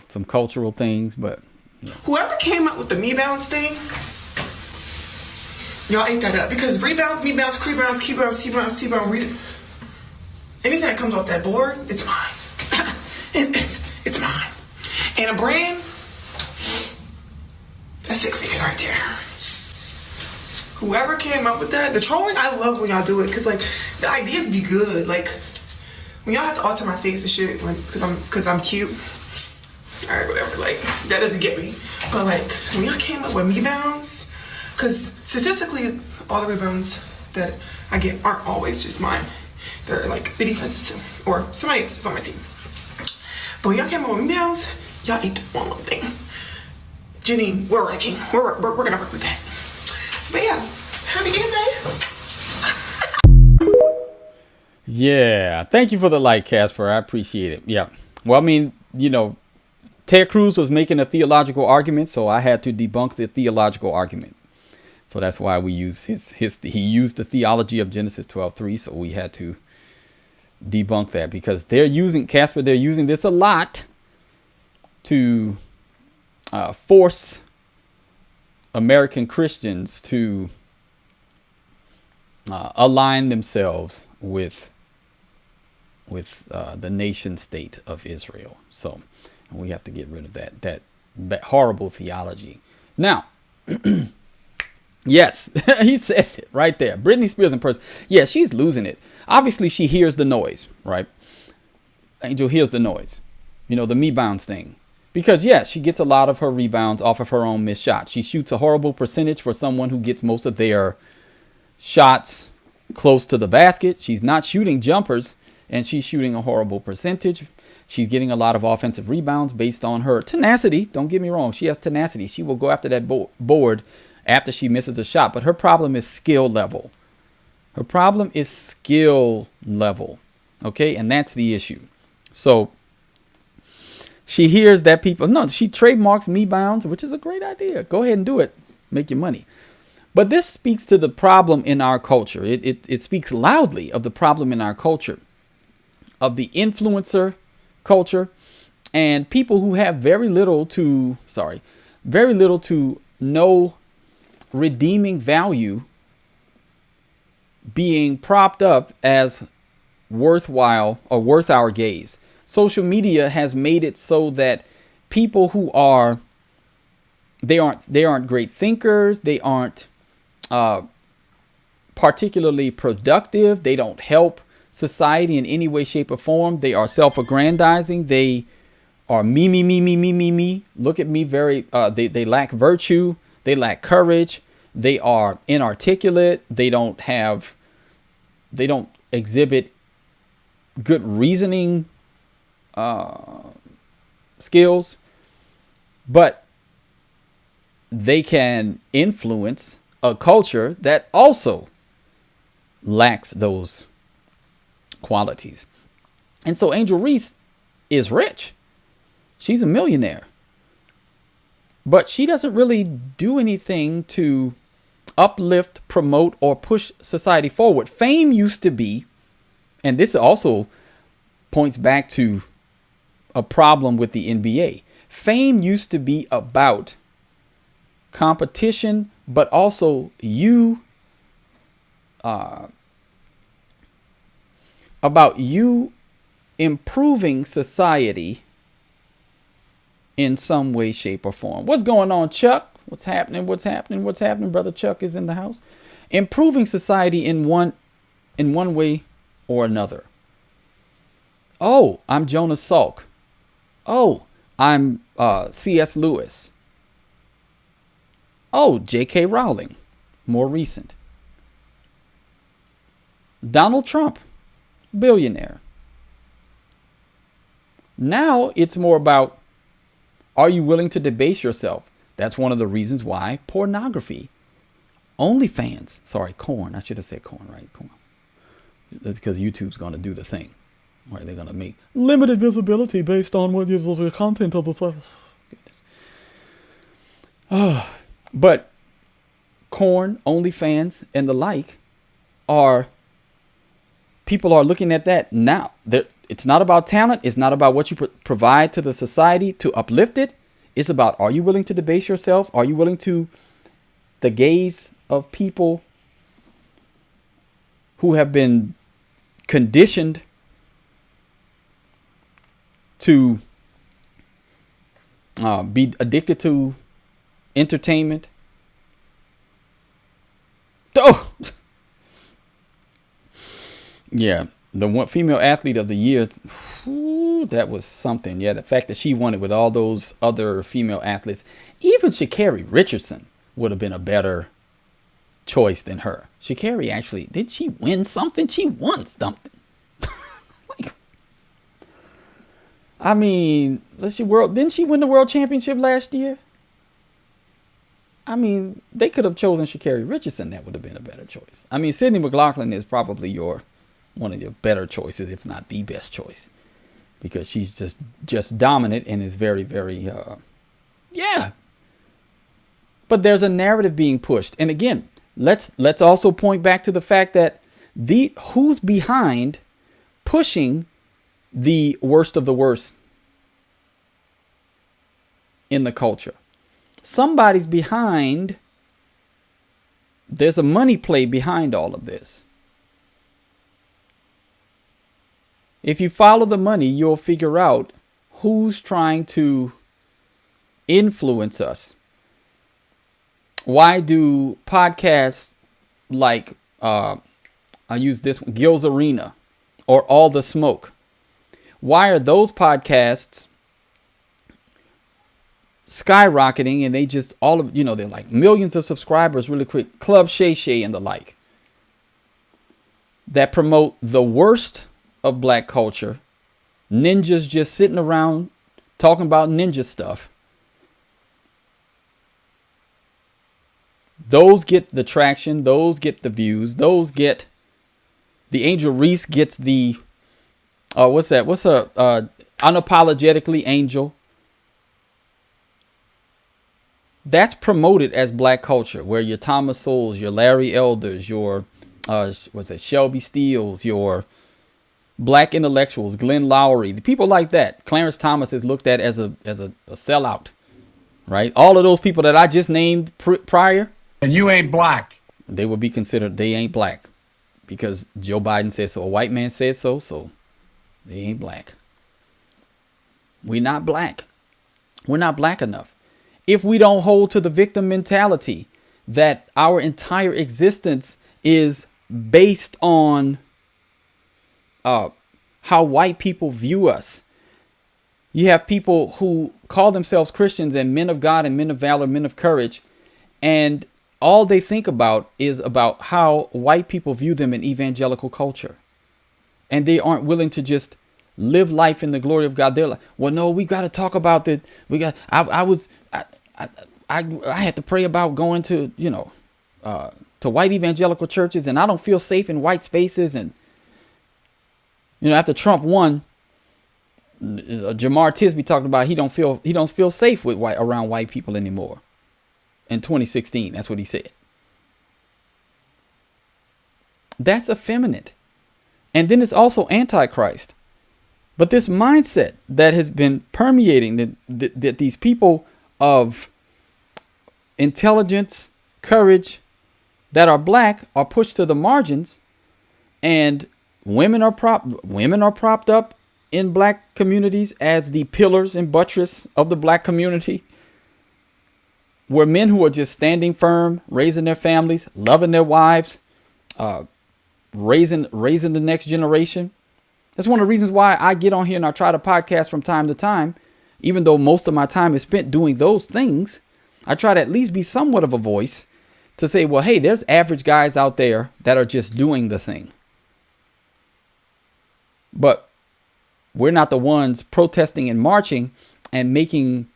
some cultural things, but whoever came up with the me bounds thing, Y'all ate that up because rebounds, rebounds, rebounds, rebounds, rebounds, rebounds. Anything that comes off that board, it's mine. It's mine. And a brand, that's 6 figures right there. Whoever came up with that, the trolling, I love when y'all do it because like the ideas be good. Like when y'all have to alter my face and shit, like because I'm cute. All right, whatever. Like that doesn't get me. But like when y'all came up with rebounds, because statistically, all the rebounds that I get aren't always just mine. They're like the defenses too, or somebody else is on my team. But when y'all came up with rebounds, y'all ate one little thing. Janine, we're working. We're gonna work with that. But yeah, happy game day. Yeah, thank you for the like, Casper. I appreciate it. Yeah. Well, I mean, you know, Ted Cruz was making a theological argument, so I had to debunk the theological argument. So that's why we use he used the theology of Genesis 12:3, so we had to debunk that because they're using this a lot to force American Christians to align themselves with the nation state of Israel. So we have to get rid of that horrible theology. Now, yes, he says it right there. Britney Spears in person. Yeah, she's losing it. Obviously, she hears the noise, right? Angel hears the noise. You know, the rebounds thing. Because, yeah, she gets a lot of her rebounds off of her own missed shots. She shoots a horrible percentage for someone who gets most of their shots close to the basket. She's not shooting jumpers, and she's shooting a horrible percentage. She's getting a lot of offensive rebounds based on her tenacity. Don't get me wrong. She has tenacity. She will go after that board after she misses a shot. But her problem is skill level. Her problem is skill level. Okay, and that's the issue. So she hears that she trademarks rebounds, which is a great idea. Go ahead and do it. Make your money. But this speaks to the problem in our culture. It speaks loudly of the problem in our culture, of the influencer culture, and people who have very little to no redeeming value being propped up as worthwhile or worth our gaze. Social media has made it so that people who aren't great thinkers, they aren't particularly productive, they don't help society in any way, shape, or form. They are self-aggrandizing. They are me. Look at me. They lack virtue. They lack courage. They are inarticulate. They don't exhibit good reasoning skills, but they can influence a culture that also lacks those qualities. And so Angel Reese is rich. She's a millionaire. But she doesn't really do anything to uplift, promote, or push society forward. Fame used to be, and this also points back to a problem with the NBA. Fame used to be about competition, but also about you improving society in some way, shape, or form. What's going on, Chuck? What's happening? Brother Chuck is in the house. Improving society in one way or another. Oh, I'm Jonas Salk. Oh, I'm C.S. Lewis. Oh, J.K. Rowling. More recent. Donald Trump. Billionaire. Now it's more about, are you willing to debase yourself? That's one of the reasons why pornography, OnlyFans, corn. I should have said corn, right? Corn. That's because YouTube's going to do the thing. Right? They're going to make limited visibility based on what gives us the content of the stuff. But corn, OnlyFans, and the like people are looking at that now. It's not about talent. It's not about what you provide to the society to uplift it. It's about, are you willing to debase yourself? Are you willing to, the gaze of people who have been conditioned to be addicted to entertainment. Oh, yeah, the one female athlete of the year. Whew, that was something. Yeah, the fact that she won it with all those other female athletes, even Sha'Carri Richardson would have been a better choice than her. Sha'Carri actually, did she win something? She won something. Like, I mean, didn't she win the world championship last year? I mean, they could have chosen Sha'Carri Richardson. That would have been a better choice. I mean, Sydney McLaughlin is probably one of your better choices, if not the best choice, because she's just dominant and is very, very, yeah. But there's a narrative being pushed, and again, let's also point back to the fact that who's behind pushing the worst of the worst in the culture. Somebody's behind. There's a money play behind all of this. If you follow the money, you'll figure out who's trying to influence us. Why do podcasts like, I use this one, Gil's Arena or All the Smoke? Why are those podcasts skyrocketing, and they just they're like millions of subscribers really quick? Club Shay Shay and the like, that promote the worst of black culture. Ninjas just sitting around talking about ninja stuff. Those get the traction, those get the views, those get the Angel Reese gets the unapologetically Angel. That's promoted as black culture, where your Thomas Sowells, your Larry Elders, your Shelby Steels, your black intellectuals, Glenn Lowry, the people like that. Clarence Thomas is looked at as a sellout, right? All of those people that I just named prior, and you ain't black, they would be considered, they ain't black, because Joe Biden said so. A white man said so, so they ain't black. We're not black. We're not black enough. If we don't hold to the victim mentality that our entire existence is based on how white people view us. You have people who call themselves Christians and men of God and men of valor, men of courage, and all they think about is about how white people view them in evangelical culture. And they aren't willing to just live life in the glory of God. They're like, well, no, we got to talk about that. I had to pray about going to, to white evangelical churches, and I don't feel safe in white spaces. And, after Trump won, Jamar Tisby talked about he don't feel safe with around white people anymore. In 2016, that's what he said. That's effeminate. And then it's also antichrist. But this mindset that has been permeating, that these people of intelligence, courage, that are black are pushed to the margins, and women are propped up in black communities as the pillars and buttress of the black community, where men who are just standing firm, raising their families, loving their wives, raising the next generation. That's one of the reasons why I get on here and I try to podcast from time to time. Even though most of my time is spent doing those things, I try to at least be somewhat of a voice to say, well, hey, there's average guys out there that are just doing the thing. But we're not the ones protesting and marching and making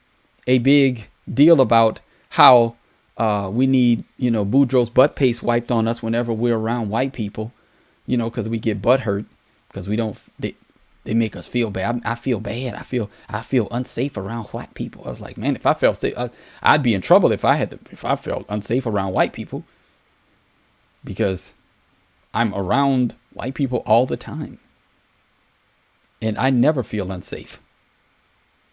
a big deal about how we need, Boudreaux's butt paste wiped on us whenever we're around white people, because we get butt hurt, because they make us feel bad. I feel bad. I feel unsafe around white people. I was like, man, if I felt safe, I'd be in trouble if I felt unsafe around white people, because I'm around white people all the time. And I never feel unsafe.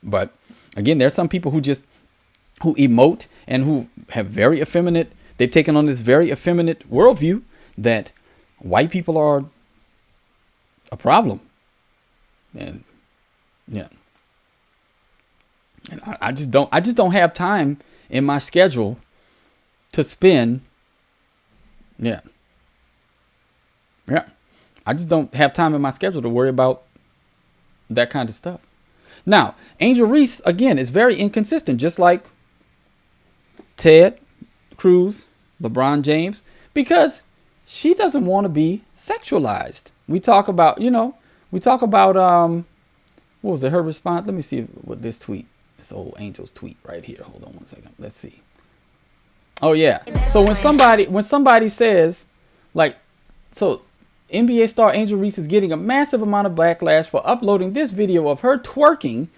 But again, there's some people who emote and who have very effeminate they've taken on this very effeminate worldview that white people are a problem. And yeah. And I just don't have time in my schedule to spend. Yeah. Yeah. I just don't have time in my schedule to worry about that kind of stuff. Now, Angel Reese, again, is very inconsistent, just like Ted Cruz, LeBron James, because she doesn't want to be sexualized. We talk about, what was it, her response? Let me see what this tweet, this old Angel's tweet right here. Hold on one second. Let's see. Oh, yeah. So when somebody says, like, so NBA star Angel Reese is getting a massive amount of backlash for uploading this video of her twerking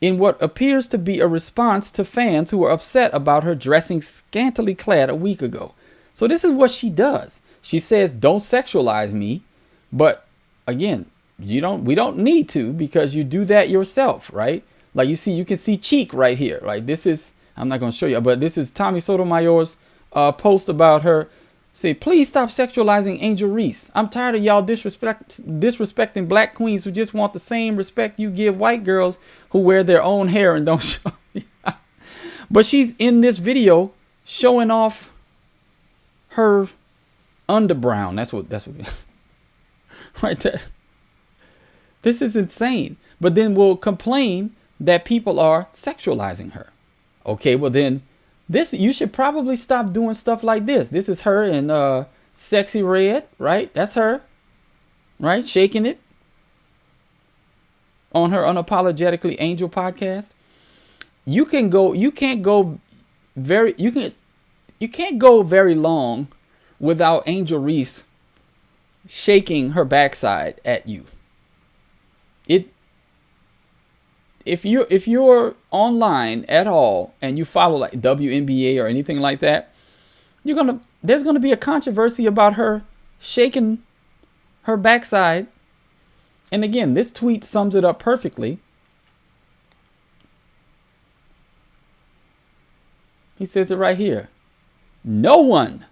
in what appears to be a response to fans who were upset about her dressing scantily clad a week ago. So this is what she does. She says, don't sexualize me. But again, we don't need to, because you do that yourself, right? Like you can see cheek right here. Like this is, I'm not going to show you, but this is Tommy Sotomayor's post about her. Say, please stop sexualizing Angel Reese. I'm tired of y'all disrespecting black queens who just want the same respect you give white girls who wear their own hair and don't show. But she's in this video showing off her underbrow. That's what right there. This is insane. But then we'll complain that people are sexualizing her. Okay, well then, you should probably stop doing stuff like this. This is her in Sexy Red, right? That's her, right? Shaking it on her Unapologetically Angel podcast. You can't go very long without Angel Reese shaking her backside at you. If you're online at all and you follow like WNBA or anything like that, there's gonna be a controversy about her shaking her backside. And again, this tweet sums it up perfectly. He says it right here. No one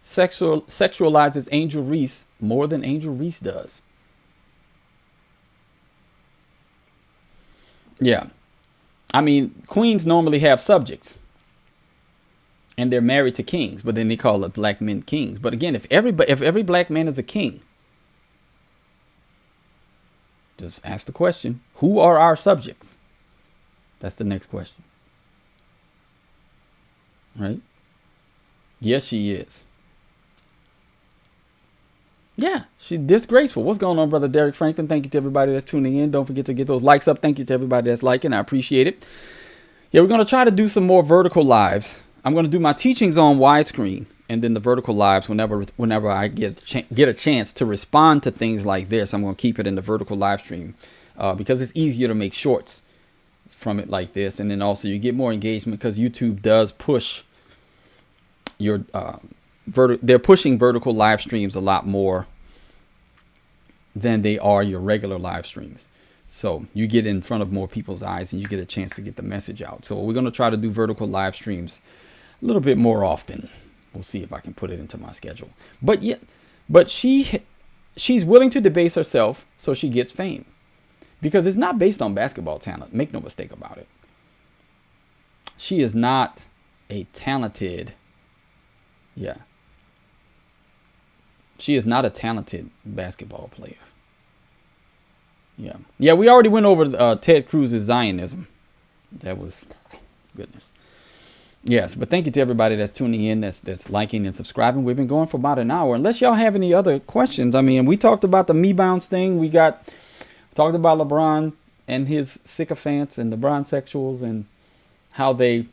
sexualizes Angel Reese more than Angel Reese does. Yeah. I mean, queens normally have subjects. And they're married to kings, but then they call it black men kings. But again, if every black man is a king, just ask the question, who are our subjects? That's the next question. Right? Yes, she is. Yeah, she's disgraceful. What's going on, brother Derek Franklin? Thank you to everybody that's tuning in. Don't forget to get those likes up. Thank you to everybody that's liking. I appreciate it. Yeah, we're going to try to do some more vertical lives. I'm going to do my teachings on widescreen and then the vertical lives whenever I get a chance to respond to things like this. I'm going to keep it in the vertical live stream because it's easier to make shorts from it like this. And then also you get more engagement because YouTube does push your they're pushing vertical live streams a lot more than they are your regular live streams. So you get in front of more people's eyes and you get a chance to get the message out. So we're going to try to do vertical live streams a little bit more often. We'll see if I can put it into my schedule. But she's willing to debase herself so she gets fame. Because it's not based on basketball talent. Make no mistake about it. She is not a talented, she is not a talented basketball player. Yeah, we already went over Ted Cruz's Zionism. That was, goodness. Yes, but thank you to everybody that's tuning in, that's liking and subscribing. We've been going for about an hour. Unless y'all have any other questions. I mean, we talked about the Me Bounce thing. We talked about LeBron and his sycophants and LeBron sexuals and how they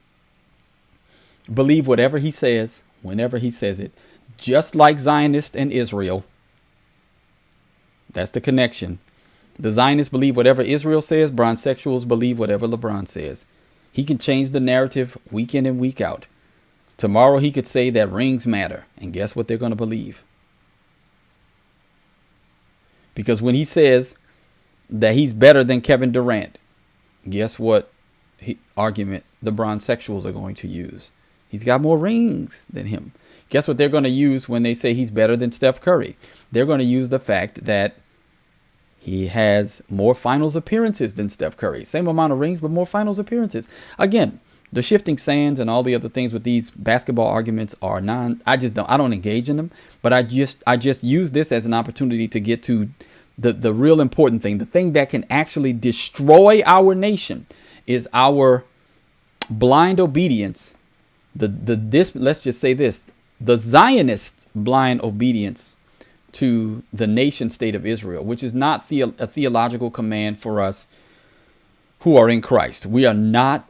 believe whatever he says, whenever he says it. Just like Zionists and Israel. That's the connection. The Zionists believe whatever Israel says. Bronsexuals believe whatever LeBron says. He can change the narrative week in and week out. Tomorrow he could say that rings matter. And guess what they're going to believe? Because when he says that he's better than Kevin Durant, guess what argument the bronsexuals are going to use? He's got more rings than him. Guess what they're going to use when they say he's better than Steph Curry? They're going to use the fact that he has more finals appearances than Steph Curry. Same amount of rings, but more finals appearances. Again, the shifting sands and all the other things with these basketball arguments are I don't engage in them, but I just use this as an opportunity to get to the real important thing. The thing that can actually destroy our nation is our blind obedience. Let's just say this, the Zionist blind obedience to the nation state of Israel, which is not a theological command for us who are in Christ. We are not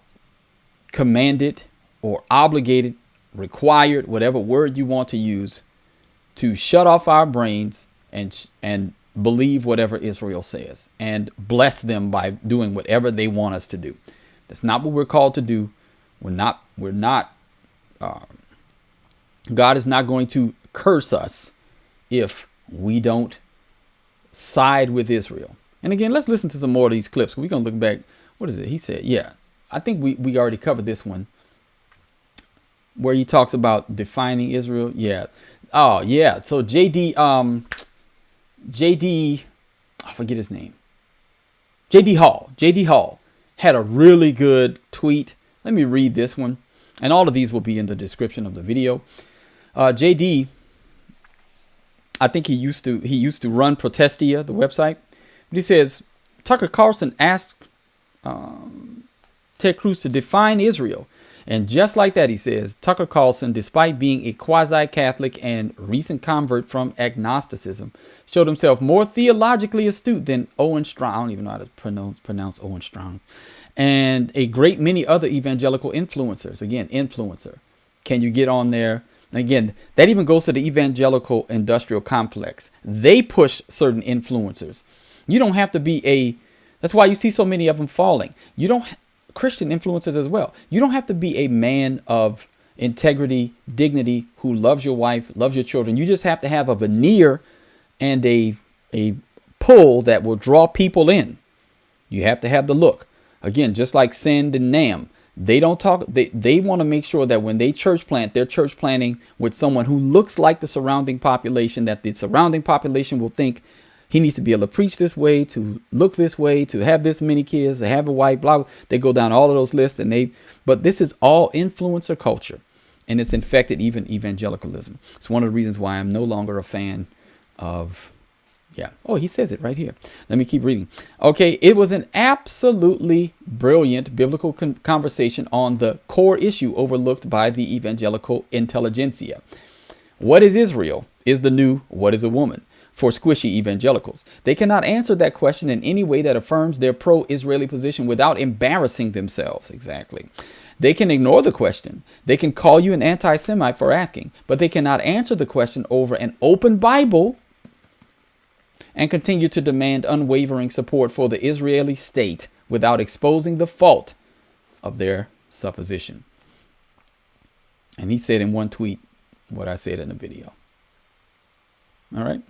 commanded or obligated, required, whatever word you want to use, to shut off our brains and believe whatever Israel says and bless them by doing whatever they want us to do. That's not what we're called to do. God is not going to curse us if we don't side with Israel. And again, let's listen to some more of these clips. We're going to look back. What is it? He said, yeah, I think we already covered this one where he talks about defining Israel. Yeah. Oh, yeah. So JD, I forget his name. JD Hall had a really good tweet. Let me read this one. And all of these will be in the description of the video. JD, I think he used to run Protestia, the website. But he says, Tucker Carlson asked Ted Cruz to define Israel. And just like that, he says, Tucker Carlson, despite being a quasi-Catholic and recent convert from agnosticism, showed himself more theologically astute than Owen Strong. I don't even know how to pronounce Owen Strong. And a great many other evangelical influencers. Again, influencer. Can you get on there? Again, that even goes to the evangelical industrial complex. They push certain influencers. You don't have to be that's why you see so many of them falling. Christian influencers as well. You don't have to be a man of integrity, dignity, who loves your wife, loves your children. You just have to have a veneer and a pull that will draw people in. You have to have the look. Again, just like Send and Nam, they don't talk. They want to make sure that when they church plant, they're church planting with someone who looks like the surrounding population, that the surrounding population will think he needs to be able to preach this way, to look this way, to have this many kids, to have a wife, blah, blah. They go down all of those lists but this is all influencer culture, and it's infected even evangelicalism. It's one of the reasons why I'm no longer a fan of, he says it right here. Let me keep reading. Okay, it was an absolutely brilliant biblical conversation on the core issue overlooked by the evangelical intelligentsia. What is Israel is the new what is a woman for squishy evangelicals. They cannot answer that question in any way that affirms their pro-Israeli position without embarrassing themselves. Exactly. They can ignore the question. They can call you an anti-Semite for asking, but they cannot answer the question over an open Bible and continue to demand unwavering support for the Israeli state without exposing the fault of their supposition. And he said in one tweet what I said in the video. All right.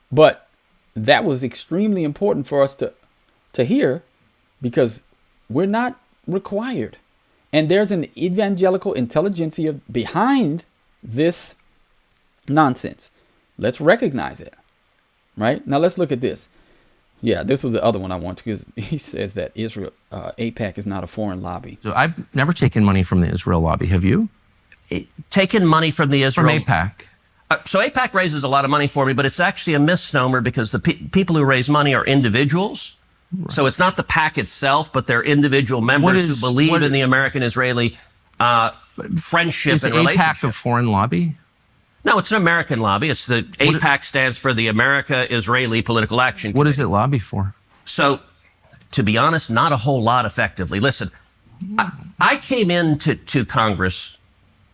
But that was extremely important for us to hear, because we're not required. And there's an evangelical intelligentsia behind this nonsense. Let's recognize it. Right? Now let's look at this. Yeah, this was the other one I want to, because he says that Israel, AIPAC is not a foreign lobby. So I've never taken money from the Israel lobby. Have you? Taken money from the Israel? From AIPAC. So AIPAC raises a lot of money for me, but it's actually a misnomer, because the people who raise money are individuals. Right. So it's not the PAC itself, but they're individual members who believe in the American-Israeli friendship and relationship. Is AIPAC a foreign lobby? No, it's an American lobby. It's the AIPAC stands for the America-Israeli Political Action Committee. What does it lobby for? So, to be honest, not a whole lot effectively. Listen, I came into Congress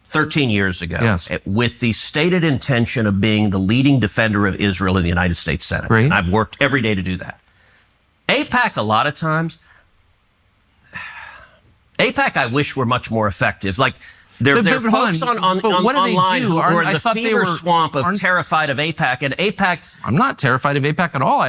13 years ago with the stated intention of being the leading defender of Israel in the United States Senate. Great. And I've worked every day to do that. AIPAC, a lot of times, AIPAC I wish were much more effective. Like, There are folks online who are in the fever swamp of terrified of AIPAC, and AIPAC... I'm not terrified of AIPAC at all.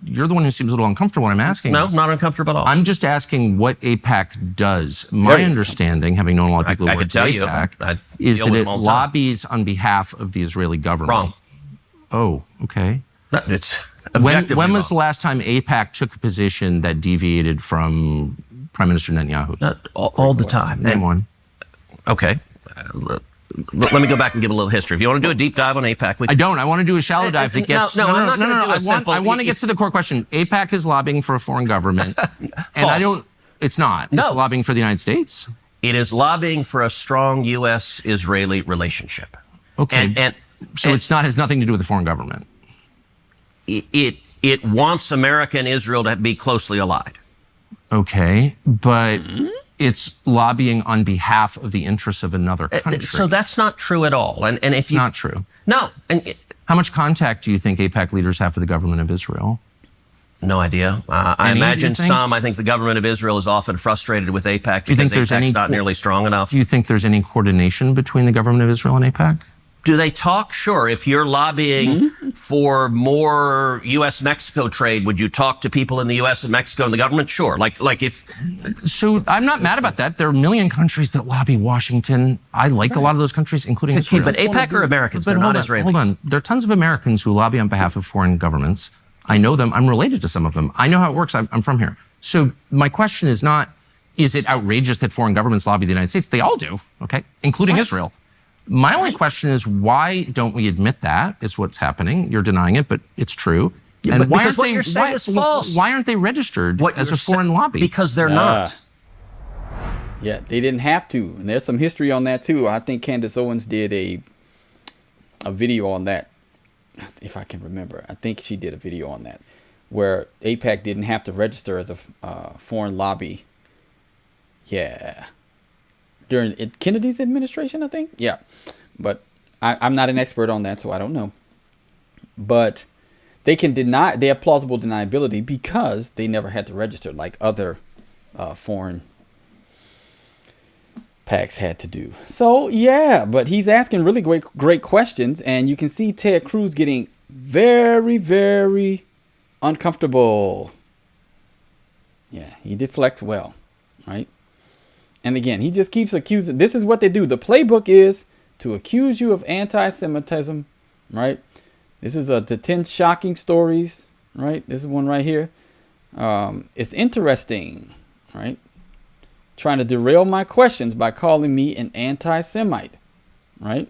You're the one who seems a little uncomfortable when I'm asking. No, not uncomfortable at all. I'm just asking what AIPAC does. My understanding, having known a lot of people who work at AIPAC, is that it lobbies on behalf of the Israeli government. Wrong. Oh, okay. It's when was the last time AIPAC took a position that deviated from Prime Minister Netanyahu? All the time. Name one. Okay. Let me go back and give a little history. If you want to do a deep dive on AIPAC, I don't. I want to do a shallow dive that gets. No, I'm not going to do a simple. I want to get to the core question. AIPAC is lobbying for a foreign government, and I don't. It's not. It's lobbying for the United States. It is lobbying for a strong U.S.-Israeli relationship. Okay. So it's not has nothing to do with the foreign government. It wants America and Israel to be closely allied. Okay, but it's lobbying on behalf of the interests of another country. So that's not true at all. And if it's not true. No. How much contact do you think AIPAC leaders have with the government of Israel? No idea. I imagine some. I think the government of Israel is often frustrated with AIPAC because AIPAC's not nearly strong enough. Do you think there's any coordination between the government of Israel and AIPAC? Do they talk? Sure. If you're lobbying for more U.S.-Mexico trade, would you talk to people in the U.S. and Mexico and the government? Sure. Like if... So I'm not mad about that. There are a million countries that lobby Washington. I like a lot of those countries, including Israel. But AIPAC are Americans. They're not Israelis. Hold on. There are tons of Americans who lobby on behalf of foreign governments. I know them. I'm related to some of them. I know how it works. I'm from here. So my question is not, is it outrageous that foreign governments lobby the United States? They all do, okay, including Israel. My only question is, why don't we admit that is what's happening? You're denying it, but it's true. Yeah, and why what you're saying is false. Why aren't they registered as a foreign lobby? Because they're not. Yeah, they didn't have to. And there's some history on that, too. I think Candace Owens did a video on that, if I can remember. I think she did a video on that, where AIPAC didn't have to register as a foreign lobby. Yeah. During Kennedy's administration, I think. Yeah. But I'm not an expert on that, so I don't know. But they can deny, they have plausible deniability because they never had to register like other foreign PACs had to do. So, yeah, but he's asking really great questions. And you can see Ted Cruz getting very, very uncomfortable. Yeah, he deflects well, right? And again, he just keeps accusing. This is what they do. The playbook is to accuse you of anti-Semitism, right? This is the 10 shocking stories, right? This is one right here. It's interesting, right? Trying to derail my questions by calling me an anti-Semite, right?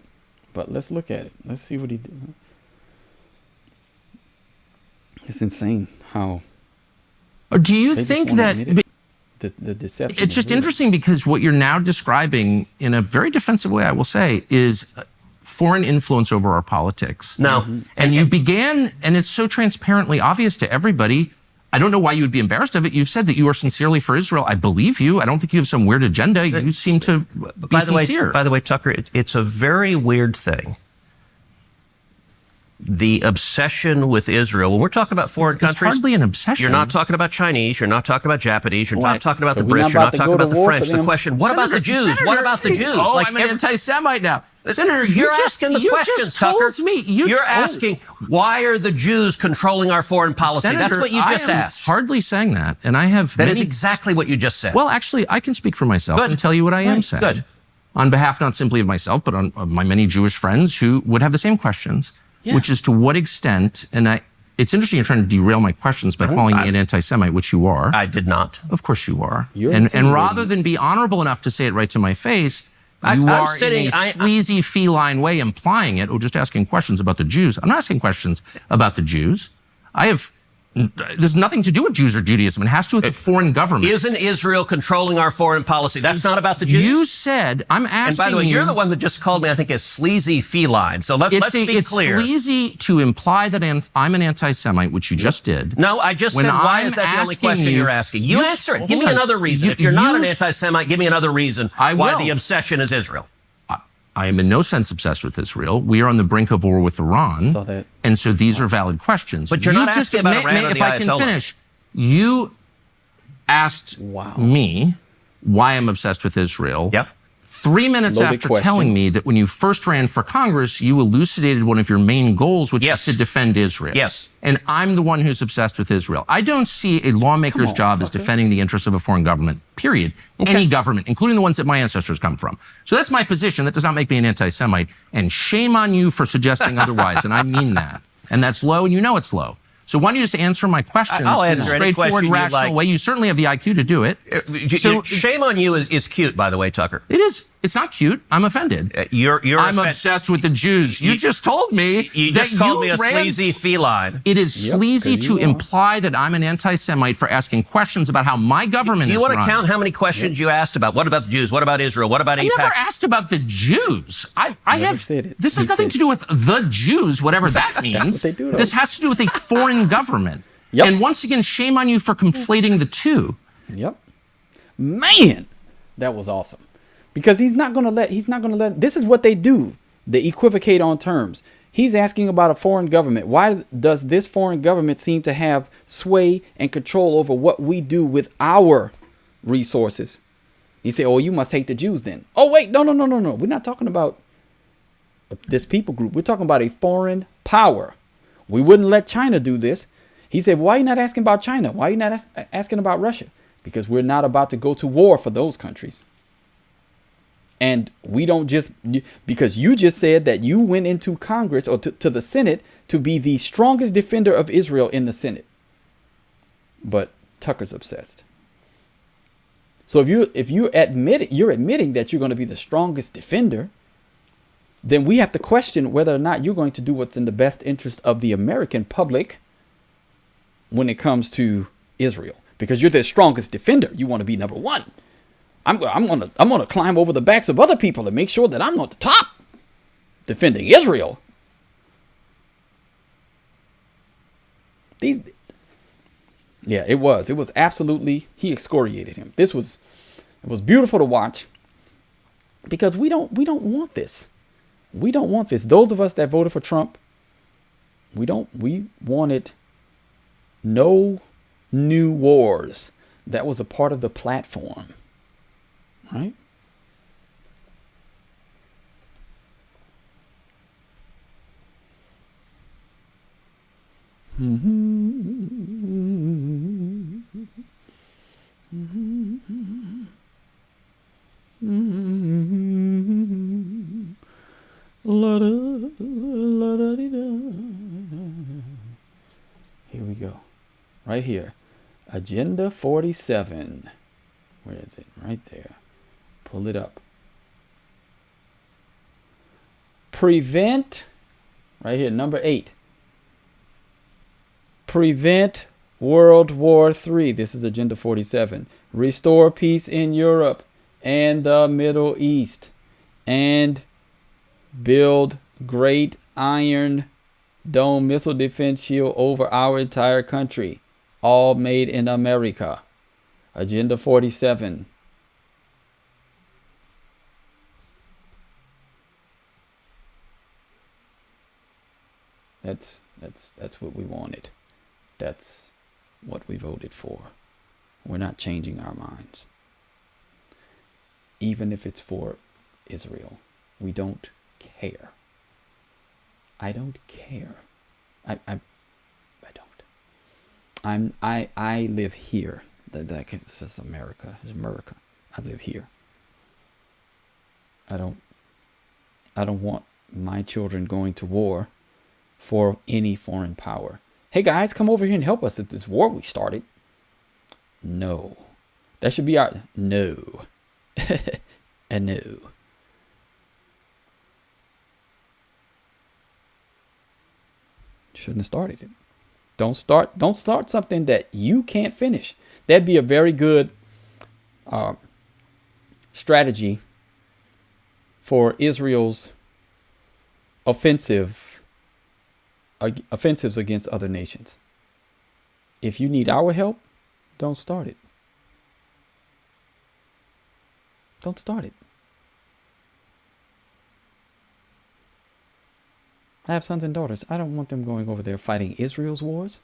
But let's look at it. Let's see what he did. It's insane how. Do you think that the deception? It's just interesting because what you're now describing in a very defensive way, I will say, is foreign influence over our politics. No. And you began, and it's so transparently obvious to everybody. I don't know why you would be embarrassed of it. You've said that you are sincerely for Israel. I believe you. I don't think you have some weird agenda. You seem to be sincere. By the way, Tucker, it's a very weird thing. The obsession with Israel. When we're talking about foreign countries, it's hardly an obsession. You're not talking about Chinese. You're not talking about Japanese. You're not talking about the Brits. You're not talking about the French. The question: what about the Jews? What about the Jews? Oh, I'm an anti-Semite now. Senator, you're asking the questions, Tucker. You're asking, why are the Jews controlling our foreign policy? Senator, that's what you just asked. Hardly saying that, and I have. That is exactly what you just said. Well, actually, I can speak for myself and tell you what I am saying. Good. On behalf not simply of myself, but on my many Jewish friends who would have the same questions. Yeah. Which is to what extent, and it's interesting you're trying to derail my questions by calling me an anti-Semite, which you are. I did not. Of course you are. And rather than be honorable enough to say it right to my face, you are in a sleazy feline way implying it, or just asking questions about the Jews. I'm not asking questions about the Jews. There's nothing to do with Jews or Judaism. It has to do with the foreign government. Isn't Israel controlling our foreign policy? That's not about the Jews. You said, I'm asking you. And by the way, you're the one that just called me, I think, a sleazy feline. So let's be clear. It's sleazy to imply that I'm an anti-Semite, which you just did. No, I just said, why is that the only question you're asking? You answer it. Give me another reason. If you're not an anti-Semite, give me another reason why the obsession is Israel. I am in no sense obsessed with Israel. We are on the brink of war with Iran. And so these are valid questions. But you're not asking about Iran or the Ayatollah. If I can finish, you asked me why I'm obsessed with Israel. Yep. 3 minutes Loaded after question. telling me that when you first ran for Congress, you elucidated one of your main goals, which Yes. is to defend Israel. Yes. And I'm the one who's obsessed with Israel. I don't see a lawmaker's Come on, job as Tucker. defending the interests of a foreign government, period. Any government, including the ones that my ancestors come from. So that's my position. That does not make me an anti-Semite. And shame on you for suggesting otherwise. And I mean that. And that's low, and you know it's low. So why don't you just answer my questions I'll in a answer any straightforward, question you'd rational like. way? You certainly have the IQ to do it. So Shame on you is cute, by the way, Tucker. it is. It's not cute. I'm offended. You're I'm obsessed with the Jews. You just told me You that just called me a ran- sleazy feline. It is Yep, sleazy 'cause to you are. imply that I'm an anti-Semite for asking questions about how my government Do you is want to run. count how many questions you asked about? What about the Jews? What about Israel? What about I AIPAC? never asked about the Jews. I Never have. said it. This You has nothing said- to do with the Jews, whatever that means. what they do, though. This has to do with a foreign government. Yep. And once again, shame on you for conflating the two. Yep. Man, that was awesome. Because he's not gonna let this is what they do. They equivocate on terms. He's asking about a foreign government. Why does this foreign government seem to have sway and control over what we do with our resources? He said, oh, you must hate the Jews then. Oh, wait, no. We're not talking about this people group. We're talking about a foreign power. We wouldn't let China do this. He said, why are you not asking about China? Why are you not asking about Russia? Because we're not about to go to war for those countries. And we don't just, because you just said that you went into Congress or to the Senate to be the strongest defender of Israel in the Senate. But Tucker's obsessed. So if you're admitting that you're going to be the strongest defender, then we have to question whether or not you're going to do what's in the best interest of the American public when it comes to Israel. Because you're the strongest defender. You want to be number one. I'm gonna climb over the backs of other people to make sure that I'm at the top defending Israel. It was absolutely, he excoriated him. It was beautiful to watch because we don't want this. We don't want this. Those of us that voted for Trump, we wanted no new wars. That was a part of the platform. Right? Here we go. Right here. Agenda 47. Where is it? Right there. Pull it up. Prevent, right here, number 8. Prevent World War III. This is Agenda 47. Restore peace in Europe and the Middle East. And build great Iron Dome missile defense shield over our entire country. All made in America. Agenda 47. That's what we wanted. That's what we voted for. We're not changing our minds. Even if it's for Israel. We don't care. I don't care. I don't. I live here. This is America. It's America. I live here. I don't want my children going to war for any foreign power. Hey guys, come over here and help us at this war we started. No. That should be our no. A no. Shouldn't have started it. Don't start something that you can't finish. That'd be a very good strategy for Israel's offensives against other nations. If you need our help, don't start it. Don't start it. I have sons and daughters. I don't want them going over there fighting Israel's wars.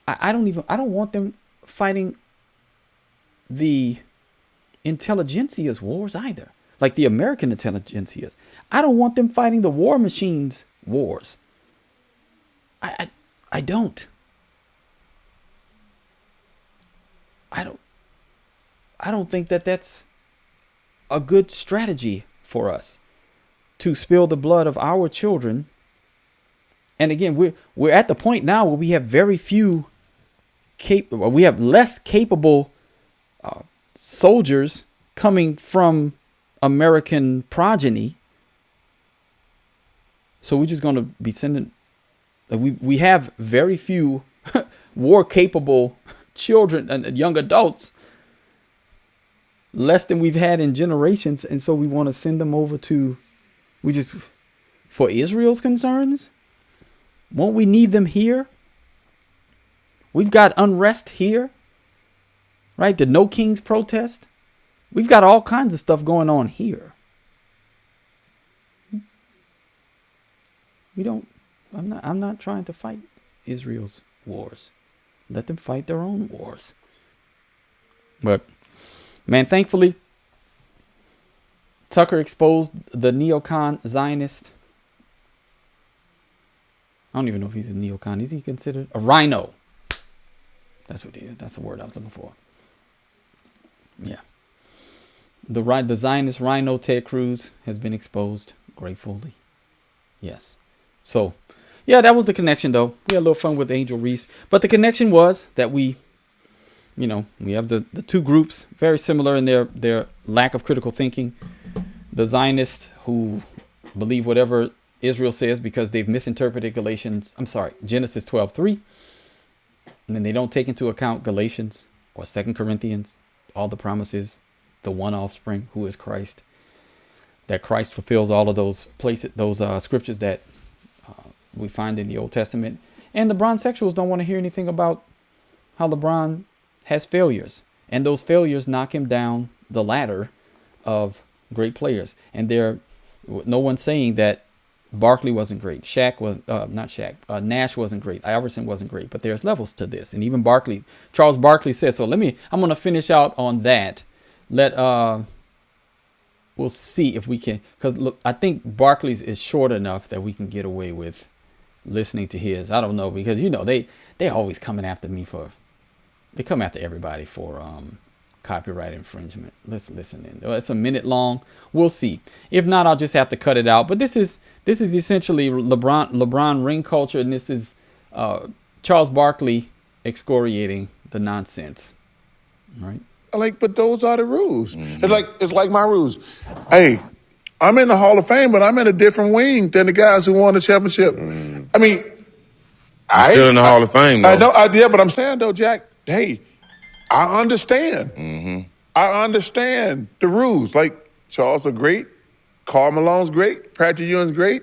I don't want them fighting the intelligentsia's wars either. Like the American intelligentsia's. I don't want them fighting the war machines' wars. I don't. I don't think that that's a good strategy for us to spill the blood of our children. And again, we're at the point now where we have very few we have less capable soldiers coming from American progeny. So we're just going to be sending. We have very few war capable children and young adults, less than we've had in generations, and so we want to send them over to. For Israel's concerns, won't we need them here? We've got unrest here, right? The No Kings protest. We've got all kinds of stuff going on here. I'm not trying to fight Israel's wars. Let them fight their own wars. But, man, thankfully, Tucker exposed the neocon Zionist. I don't even know if he's a neocon. Is he considered a rhino? That's what he is. That's the word I was looking for. Yeah. The Zionist rhino Ted Cruz has been exposed gratefully. Yes. So, yeah, that was the connection, though. We had a little fun with Angel Reese. But the connection was that we have the two groups, very similar in their lack of critical thinking. The Zionists who believe whatever Israel says because they've misinterpreted Genesis 12:3. And then they don't take into account Galatians or 2 Corinthians, all the promises, the one offspring who is Christ. That Christ fulfills all of those places, those scriptures that we find in the Old Testament. And the bronsexuals don't want to hear anything about how LeBron has failures. And those failures knock him down the ladder of great players. And no one's saying that Barkley wasn't great. Nash wasn't great. Iverson wasn't great. But there's levels to this. And even Charles Barkley said, so I'm going to finish out on that. We'll see if we can, because look, I think Barkley's is short enough that we can get away with listening to his. I don't know, because they're always coming after me they come after everybody for copyright infringement. Let's listen in. It's a minute long. We'll see. If not, I'll just have to cut it out. But this is essentially LeBron ring culture, and this is Charles Barkley excoriating the nonsense. Right? But those are the rules. Mm-hmm. It's like my rules. Hey, I'm in the Hall of Fame, but I'm in a different wing than the guys who won the championship. Mm. I mean, still in the Hall of Fame, though. I know, yeah, but I'm saying though, Jack. Hey, I understand. Mm-hmm. I understand the rules. Like Charles are great, Karl Malone's great, Patrick Ewing's great.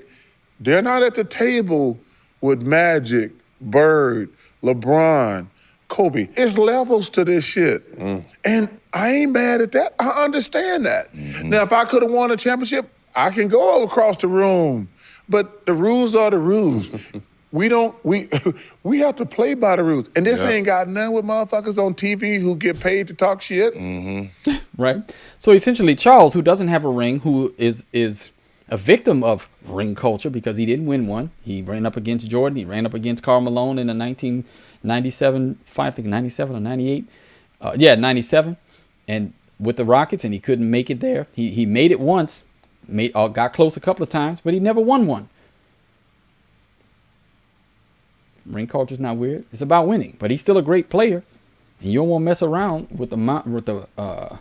They're not at the table with Magic, Bird, LeBron, Kobe. It's levels to this shit. Mm. And I ain't mad at that. I understand that. Mm-hmm. Now, if I could have won a championship, I can go across the room. But the rules are the rules. We have to play by the rules. And this ain't got nothing with motherfuckers on TV who get paid to talk shit. Mm-hmm. Right. So essentially, Charles, who doesn't have a ring, who is a victim of ring culture because he didn't win one. He ran up against Jordan. He ran up against Karl Malone in the 1997 fight, I think 97 or 98. 97. And with the Rockets, and he couldn't make it there. He made it once, got close a couple of times, but he never won one. Ring culture is not weird. It's about winning, but he's still a great player. And you don't want to mess around with the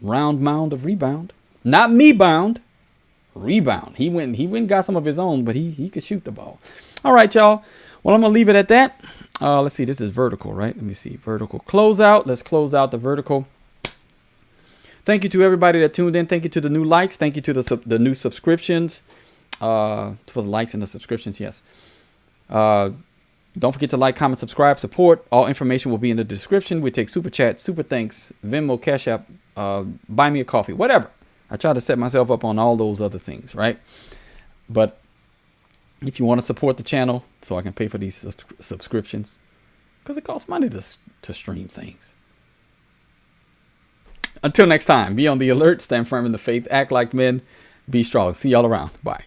round mound of rebound. Not me bound. Rebound. He went and got some of his own, but he could shoot the ball. All right, y'all. Well, I'm going to leave it at that. Let's see. This is vertical, right? Let me see. Vertical closeout. Let's close out the vertical. Thank you to everybody that tuned in. Thank you to the new likes. Thank you to the new subscriptions. For the likes and the subscriptions, yes. Don't forget to like, comment, subscribe, support. All information will be in the description. We take super chat, super thanks, Venmo, Cash App, buy me a coffee, whatever. I try to set myself up on all those other things, right? But if you want to support the channel so I can pay for these subscriptions, because it costs money to stream things. Until next time, be on the alert, stand firm in the faith, act like men, be strong. See y'all around. Bye.